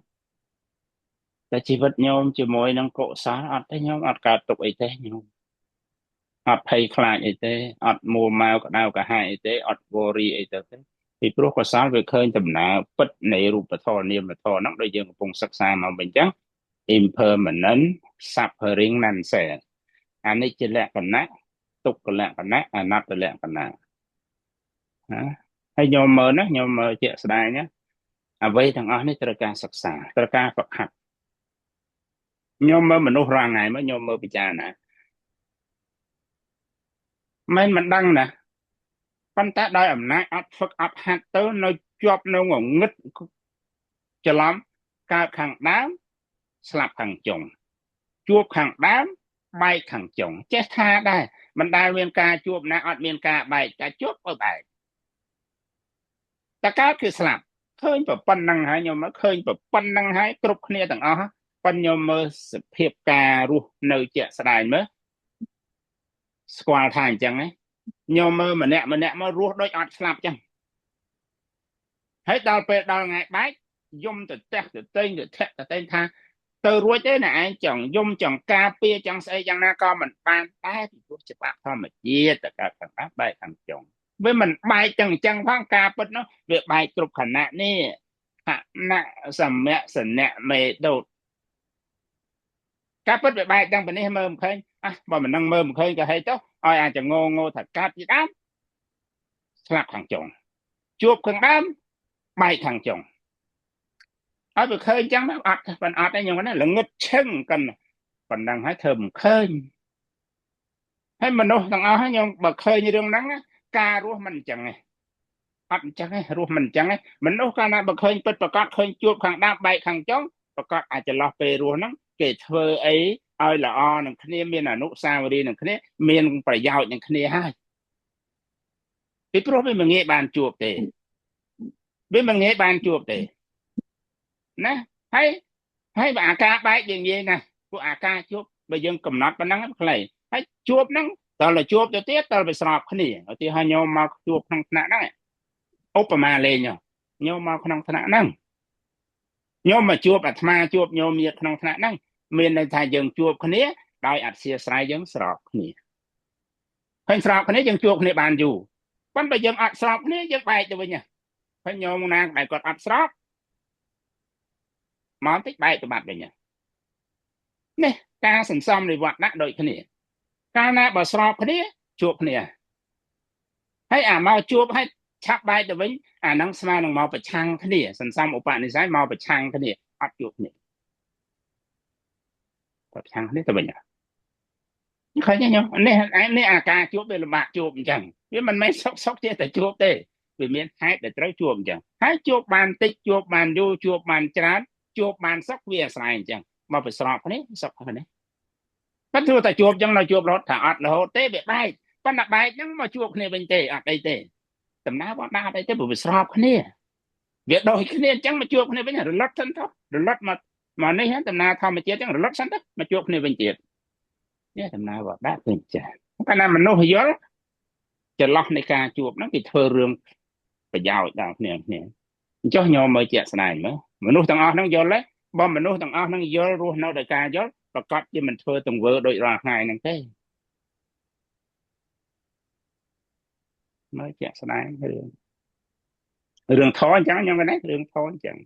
តែជីវិតញោមជាមួយនឹងកុសលអត់ទេញោមអត់កើតទុកអីទេញោមអត់ភ័យខ្លាចអីទេអត់មួម៉ៅក្តៅកាហាយអីទេអត់វរីអីទៅទេពីព្រោះកុសលវាឃើញដំណើរពិតនៃរូបធម៌នាមធម៌ហ្នឹងដូចយើងកំពុងសិក្សាមកវិញអញ្ចឹង impermanent suffering nonsense អានិច្ចលក្ខណៈទុក្ខលក្ខណៈអនត្តលក្ខណៈហើយញោមមើលណាញោមមើលជាក់ស្ដែងណាអ្វីទាំងអស់នេះត្រូវការសិក្សាត្រូវការហ្វឹកហាត់ញោមមើលមនុស្សរាល់ថ្ងៃមកញោមមើលពិចារណាមិនដឹងណាប៉ុន្តែដោយអំណាចអត់ហ្វឹកអត់ហាត់ទៅនៅជាប់នៅងងឹតច្រឡំកើតខាងដើមស្លាប់ខាងចុងជួបខាងដើមបែកខាងចុងចេះថាដែរមិនដែលមានការជួបណាអត់មានការបែកតែជួបទៅបែកតែកើតគឺស្លាប់ឃើញប៉ុណ្ណឹងហើយញោមមើលឃើញប៉ុណ្ណឹងហើយគ្រប់គ្នាទាំងអស់ប៉ុន្តែញោមមើលសភាពការរស់នៅជាក់ស្ដែងមើលស្គាល់ថាអញ្ចឹងញោមមើលម្នាក់មករស់ដូចអត់ស្លាប់អញ្ចឹងហើយដល់ពេលដល់ថ្ងៃបែកយំទៅតែងថាទៅរួចទេណាឯងចង់យំចង់ការពារចង់ស្អីយ៉ាងណាក៏មិនបានដែរពីព្រោះច្បាប់ធម្មជាតិតែកើតខាងដើមបែកខាងចុងវាមិនបែកទាំងអញ្ចឹងផងការពិតនោះវាបែកគ្រប់ខណៈនេះខណៈសមៈសនៈមេដូតការពិតវាបែកទាំងប៉ុណ្នេះមើលមិនឃើញបើមិននឹងមើលមិនឃើញក៏ហីទៅឲ្យអាចងងថាកាត់ជាដើមស្លាប់ខាងចុងជួបខាងដើមបែកខាងចុងឲ្យវាឃើញអញ្ចឹងអត់ទេខ្ញុំណាល្ងឹតឈឹងកិនប៉ុណ្ណឹងហើយធ្វើមិនឃើញ ហើយមនុស្សទាំងអស់ហ្នឹងខ្ញុំបើឃើញរឿងហ្នឹងការរស់មិនអញ្ចឹងទេអត់អញ្ចឹងទេរស់មិនអញ្ចឹងទេមនុស្សកាលណាបើឃើញពិតប្រកបឃើញជួបខាងដាប់បែកខាងចុងប្រកបអាចចន្លោះពេលរស់ហ្នឹងគេធ្វើអីឲ្យល្អនឹងគ្នាមានអនុស្សាវរីយ៍នឹងគ្នាមានប្រយោជន៍នឹងគ្នាហើយពីព្រោះវាមិនងាយបានជួបទេវាមិនងាយបានជួបទេណាហើយបើអាការបែកយើងនិយាយណាពួកអាការជួបបើយើងកំណត់ប៉ុណ្ណឹងខ្លីហើយជួបហ្នឹងតើទៅជួបទៅទៀតតើទៅស្របគ្នាឧទាហរណ៍ញោមមកជួបក្នុងថ្នាក់ហ្នឹងឧបមាលេងញោមមកក្នុងថ្នាក់ហ្នឹងញោមមកជួបអាត្មាជួបញោមញាតិក្នុងថ្នាក់ហ្នឹងមានន័យថាយើងជួបគ្នាដោយអធ្យាស្រ័យយើងស្របគ្នាហើយស្របគ្នាយើងជួបគ្នាបានយូរប៉ុន្តែបើយើងអត់ស្របគ្នាយើងបែកទៅវិញហើយញោមណាដែលគាត់អត់ស្របមកតិចបែកទៅបាត់វិញនេះការសន្សំនិវត្តណៈដូចគ្នាកាលណាបើស្របគ្នាជួបគ្នាហើយអាមកជួបហើយឆាប់បែកទៅវិញអាហ្នឹងស្មើនឹងមកប្រឆាំងគ្នាសន្សំឧបនិស្ស័យមកប្រឆាំងគ្នាអត់ជួបគ្នាប្រឆាំងគ្នាទៅវិញឃើញទេញោមនេះអាការជួបវាលំបាកជួបអញ្ចឹងវាមិនមែនសុកទេតែជួបទេវាមានហេតុដែលត្រូវជួបអញ្ចឹងហើយជួបបានតិចជួបបានយូរជួបបានច្រើនជួបបានសុខវាអាស្រ័យអញ្ចឹងមកប្រស្រោបគ្នាសុខគ្នាប៉ុន្តែតែជួបអញ្ចឹងនៅជួបរហូតថាអត់រហូតទេវាបែកប៉ុន្តែបែកហ្នឹងមកជួបគ្នាវិញទេអត់អីទេដំណើរបងដាក់អត់អីទេព្រោះវាស្របគ្នាវាដូចគ្នាអញ្ចឹងមកជួបគ្នាវិញរលត់សិនទៅរលត់មកនេះដំណើរធម្មជាតិអញ្ចឹងរលត់សិនទៅមកជួបគ្នាវិញទៀតនេះដំណើរបងដាក់វិញចាកាលណាមនុស្សយល់ចន្លោះនៃការជួបហ្នឹងគេធ្វើរឿងប្រយោជន៍ដល់គ្នាអញ្ចឹងញោមមើលជាក់ស្ដែងមើលមនុស្សទាំងអស់ហ្នឹងយល់ទេបើមនុស្សទាំងអស់ហ្នឹងយល់រស់នៅដោយការយល់ប្រកបជាមិនធ្វើទង្វើដូចរាល់ថ្ងៃហ្នឹងទេមើលជាក់ស្ដែងរឿងធម៌អញ្ចឹងខ្ញុំਕਹਿੰរឿងធម៌អញ្ចឹង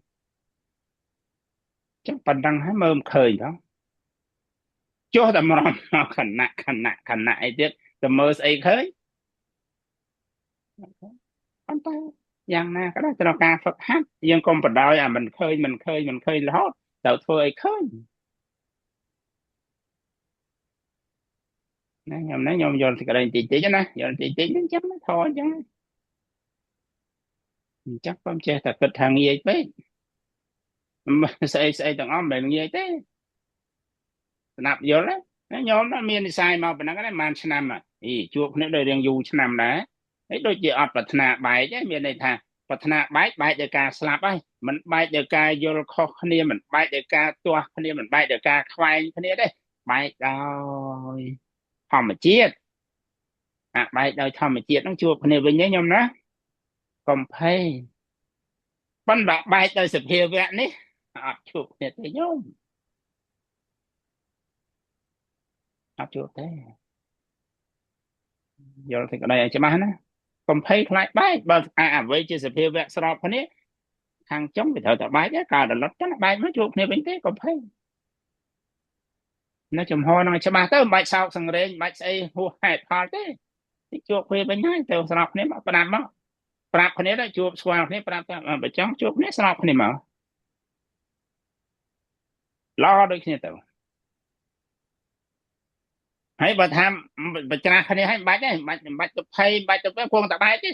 ប៉ុណ្ណឹងហើយមើលមិនឃើញទេចុះតែមករំខណៈអីទៀតតែមើលស្អីឃើញប៉ុន្តែយ៉ាងណាក៏ដោយត្រូវការហ្វឹកហាត់យើងកុំបដ ாய் អាមិនឃើញរហូតទៅធ្វើអីឃើញណាខ្ញុំយល់សេចក្តីតិចណាយល់តិចអញ្ចឹងធរអញ្ចឹងកុំចេះតែគិតថាងាយពេកស្អីទាំងអស់មិនងាយទេស្ដាប់យល់ណាខ្ញុំមាននិស្ស័យមកប៉ុណ្ណឹងដែរប្រហែលឆ្នាំជួបគ្នាដោយរៀងយូរឆ្នាំដែរហើយដូចជាអត់ប្រាថ្នាបែកមានន័យថាប្រាថ្នាបែកដោយការស្លាប់ហើយមិនបែកដោយការយល់ខុសគ្នាមិនបែកដោយការទាស់គ្នាមិនបែកដោយការខ្វែងគ្នាទេបែកដោយធម្មជាតិបែកដោយធម្មជាតិហ្នឹងជួបគ្នាវិញទេខ្ញុំណាកុំភ័យប៉ុន្តែបែកដោយសភាវៈនេះអត់ជួបគ្នាទេញោមអត់ជួបទេយល់សេចក្តីឲ្យច្បាស់ណាកុំភ័យខ្លាចបែកបើអ្វីជាសភាវៈស្របគ្នាខាងចុងវាត្រូវតែបែកការដលត់ចឹងបែកមកជួបគ្នាវិញទេកុំភ័យនៅចំហហ្នឹងច្បាស់ទៅមិនបាច់សោកសង្រេងមិនបាច់ស្អីហួសហេតុផលទេជួបគ្នាវិញហើយទៅស្របគ្នាមកប្រាប់មកប្រាប់គ្នាទៅជួបស្គាល់គ្នាប្រាប់ថាបើចង់ជួបគ្នាស្របគ្នាមកល្អដូចគ្នាទៅហើយបើថាបច្ច្រាស់គ្នាហើយមិនបាច់ទេមិនបាច់ទៅភ័យមិនបាច់ទៅគង់តែបែកទេ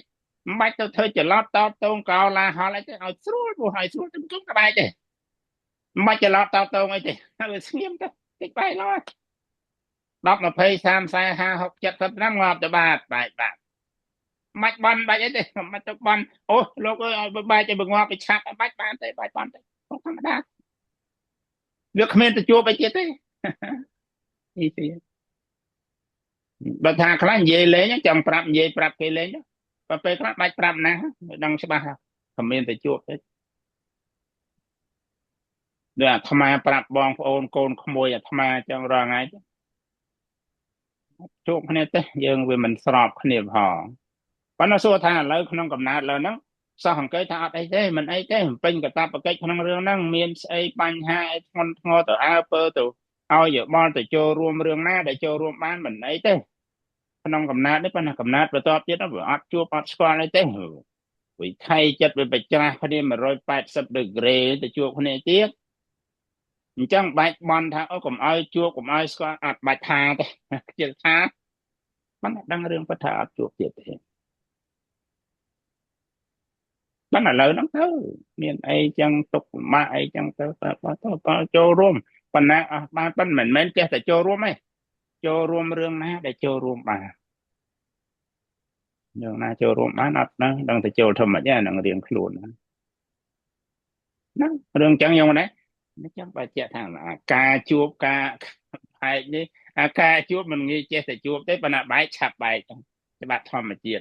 មិនបាច់ទៅធ្វើច្រឡត់តតងកោឡាហល់អីទេឲ្យស្រួលព្រោះឲ្យស្រួលទៅគង់តែបែកទេមិនបាច់ច្រឡត់តតងអីទេហើយស្ងៀមទៅតិចបែកឡើយ10 20 30 40 50 60 ឆ្នាំងាប់ទៅបាត់បែកមិនបាច់បន់បាច់អីទេមិនបាច់ទៅបន់អូលោកអើយឲ្យបែកទៅងាប់ទៅឆាប់បាច់បានទេបាច់បន់ទេធម្មតាវាគ្មានទៅជួបអីទៀតទេនេះទេបើថាខ្លះនិយាយលេងចង់ប្រាប់និយាយប្រាប់គេលេងបើពេលខ្លះបាច់ប្រាប់ណាមិនដឹងច្បាស់គ្មានទៅជួបទេដូចអាត្មាប្រាប់បងប្អូនកូនក្មួយអាត្មាចឹងរាល់ថ្ងៃជួបគ្នាទេយើងវាមិនស្របគ្នាផងប៉ុន្តែសួរថាឥឡូវក្នុងកំណើតលើហ្នឹងសោះអង្កេតថាអត់អីទេមិនអីទេពេញកតាបកិច្ចក្នុងរឿងហ្នឹងមានស្អីបញ្ហាអីធ្ងន់ធ្ងរទៅអើពើទៅឲ្យយោបល់ទៅចូលរួមរឿងណាដែលចូលរួមបានមិនអីទេក្នុងកំណើតនេះប៉ុន្តែកំណើតបន្ទាប់ទៀតវាអត់ជួបអត់ស្គាល់អីទេវិថីចិត្តវាបច្ច្រាស់គ្នា180ដឺក្រេទៅជួបគ្នាទៀតអញ្ចឹងបាច់បន់ថាអូកុំឲ្យជួបកុំឲ្យស្គាល់អត់បាច់ថាទេជិលថា bạn đang riêng bắt thà chuột tiệt thế bạn là lời nó thơ miền ấy chẳng tục mà ấy chẳng tớ có cho rôm bạn nào bạn mình chết tại cho rôm ấy cho rôm riêng na để cho rôm bà nhưng na cho rôm má nó đang tại cho thầm mà nha đang riêng luôn nó riêng chẳng dùng đấy nó chẳng phải chết thằng là ca chuột ca hay đi ca chuột mình nghĩ chết tại chuột đấy bạn nào bãi chạp bài chẳng cái bạn thầm mà chết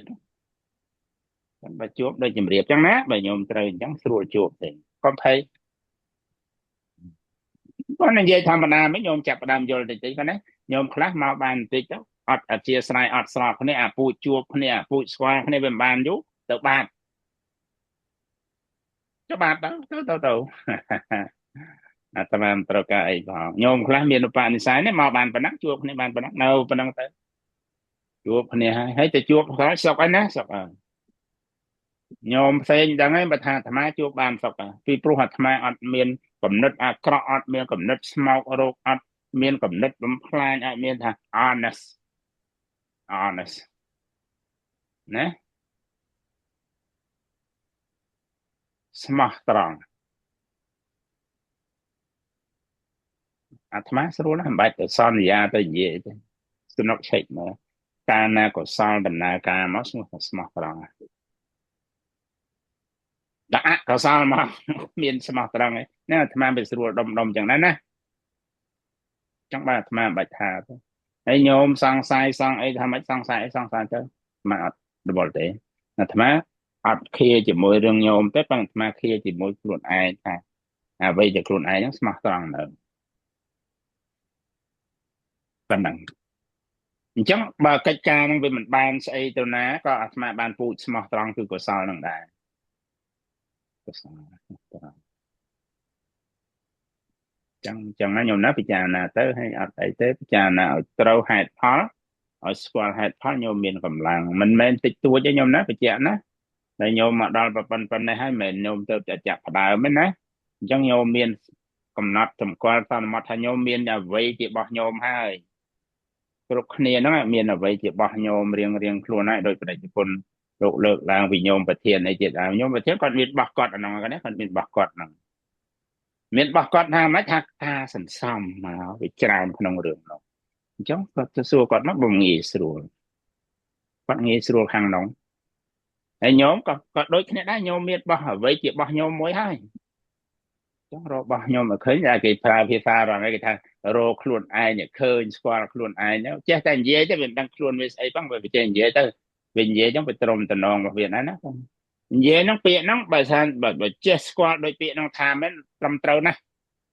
bà chuột đây chìm riệp chẳng nát bà nhôm trời chẳng sủa chuột thì con thấy con này dây thầm bà mấy nhôm chặt bà đàm vô thì tí con đấy nhôm class mau bàn tí đó ọt chia sài ọt sọp con này pu chuột con này pu xoa con này bên bàn vũ tự bàn cho bàn đó tao tao làm tao cái bảo nhôm class miền bàn sai này mau bàn bà nắng chuột con này bàn bà nắng đâu bà nắng tới chuột con này hay tới chuột có sọc anh á sọc nhôm xâyดังให้ประธานธรรมะจูบานสกพี่ปรุหัตธรรมะอัดเมียนกำเนิดอักระอัดเมียนกำเนิดสมอกโรคอัดเมียนกำเนิดลำพลายอัดเมียนทาง honest นะสมองตรองอัตมาสรู้นะบัดแต่ซ่อนยาแต่เย่สนุกเฉยมาการน่าก็ซ่อนดำนาการมัสมุสมองตรองđã có sao mà miềnสมองตรองไงเนี่ยธรรมะเป็นสรู้ดมอย่างนั้นนะจังบ้าธรรมะบัดทาไอ้โยมสังสายสังไอ้ทำไมสังสายเจ้ามาอัดบอลเตะนะธรรมะอัดเคลียร์จีมวยเรื่องโยมแต่ปังธรรมะเคลียร์จีมวยกลุ่นไอ้ค่ะไปจากกลุ่นไอ้ยังสมัครตรังเนอะปันดังจังบ่กิจการมันเป็นเหมือนบ้านไอ้ตัวนั้นก็ธรรมะบ้านปูสมัครตรังคือกุศลนั่งได้กุศลจังนั้นโยมนะพิจารณาเตอให้อัดไอ้เตอพิจารณาเราหายท้อở squad head phát nhôm miền cầm làng mình men tịch tua cho nhôm nát phải chẹn á để nhôm mà đal và phần này hay mình nhôm tơ chặt đào mới nè trong nhôm miền cầm nát cầm qua sao mà thay nhôm miền là vậy chỉ bỏ nhôm hai lúc này nó miền là vậy chỉ bỏ nhôm riêng luôn này đôi cáiคนđộ lực làng vì nhôm bật thiền này chỉ là nhôm bật thiền còn miền bạc cọt ở nào cái đấy còn miền bạc cọt nào miền bạc cọt ha mấy thằng ta sẵn sàng mà nó bị tràn không được đâu chống có xua còn nó bùng nghỉ sửa còn nghỉ sửa hàng nóng hay nhóm có đôi khi đã nhóm miệt bỏ với chị bỏ nhóm mỗi hai chống rồi bỏ nhóm mà khởi ra cái pha rồi cái thằng rồi luôn ai nhỉ khơi qua luôn ai nhá chết thành dễ chứ mình đang luôn với ấy bằng về trên dễ tới mình dễ giống bị trồng tần nòng vào viện đó nó dễ nó bịa nó bài san bởi chết qua đôi bịa nó tham ấy làm trâu nè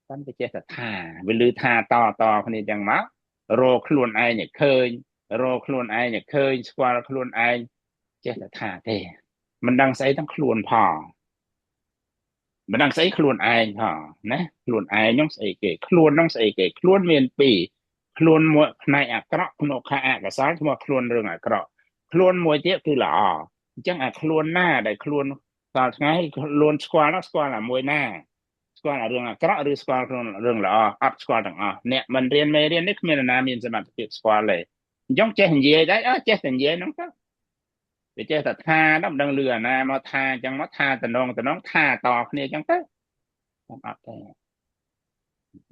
con phải chết là thà với lư thà to cái này chẳng máu rồi luôn ai nhỉ khơi rồi luôn ai nhỉ khơi qua luôn ai chết là thà thế mình đang xâyทั้งluônพอmình đang xây luôn ai hả nè luôn ai nhông xây cái luôn nhông xây cái luôn miền Pì luôn mua này à cọ nộp hạ cả sáng mua luôn đường à cọ luôn mua tiếpคือหล่อจังอ่ะluônหน้าได้luônตอนไงluôn square là muaหน้าsquare là đường à cọหรือ square เรื่องหล่อ up square ต่างเนี่ยมันเรียนไม่เรียนนี่คือนามีสมาธิ square เลยย่องเจ๊เห็นเย่ได้เจ๊เห็นเย่น้องก็ไปเจ๊แต่ท่าน้ำดังเรือนะมาท่าจังมาท่าแต่น้องท่าต่อเนี่ยจังก็อัพได้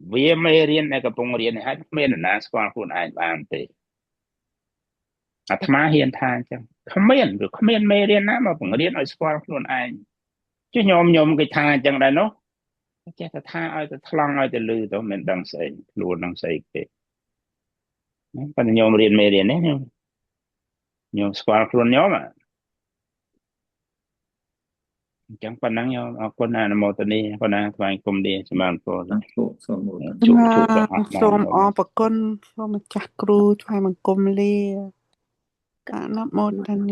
เวียไม่เรียนในกระปงเรียนให้ไม่นานสกอร์คุณอ่านบางทีอาตมาเรียนทางจังเขาไม่หรือเขาไม่เรียนนะมาผมเรียนเอาสกอร์คุณอ่านchứ nhom cái thang chẳng đại nó cái thang ai cái thlang ai cái lư đó mình đang xây luôn đang xây cái còn nhom riêng mấy riêng đấy nhom square luôn nhóm mà chẳng phần năng nhom con nào một tuần đi con nào vài cùng đi xem bạn có số số một chụp Som o bạc con som chặt cừu cho hai mình cùng đi cả nắp một thân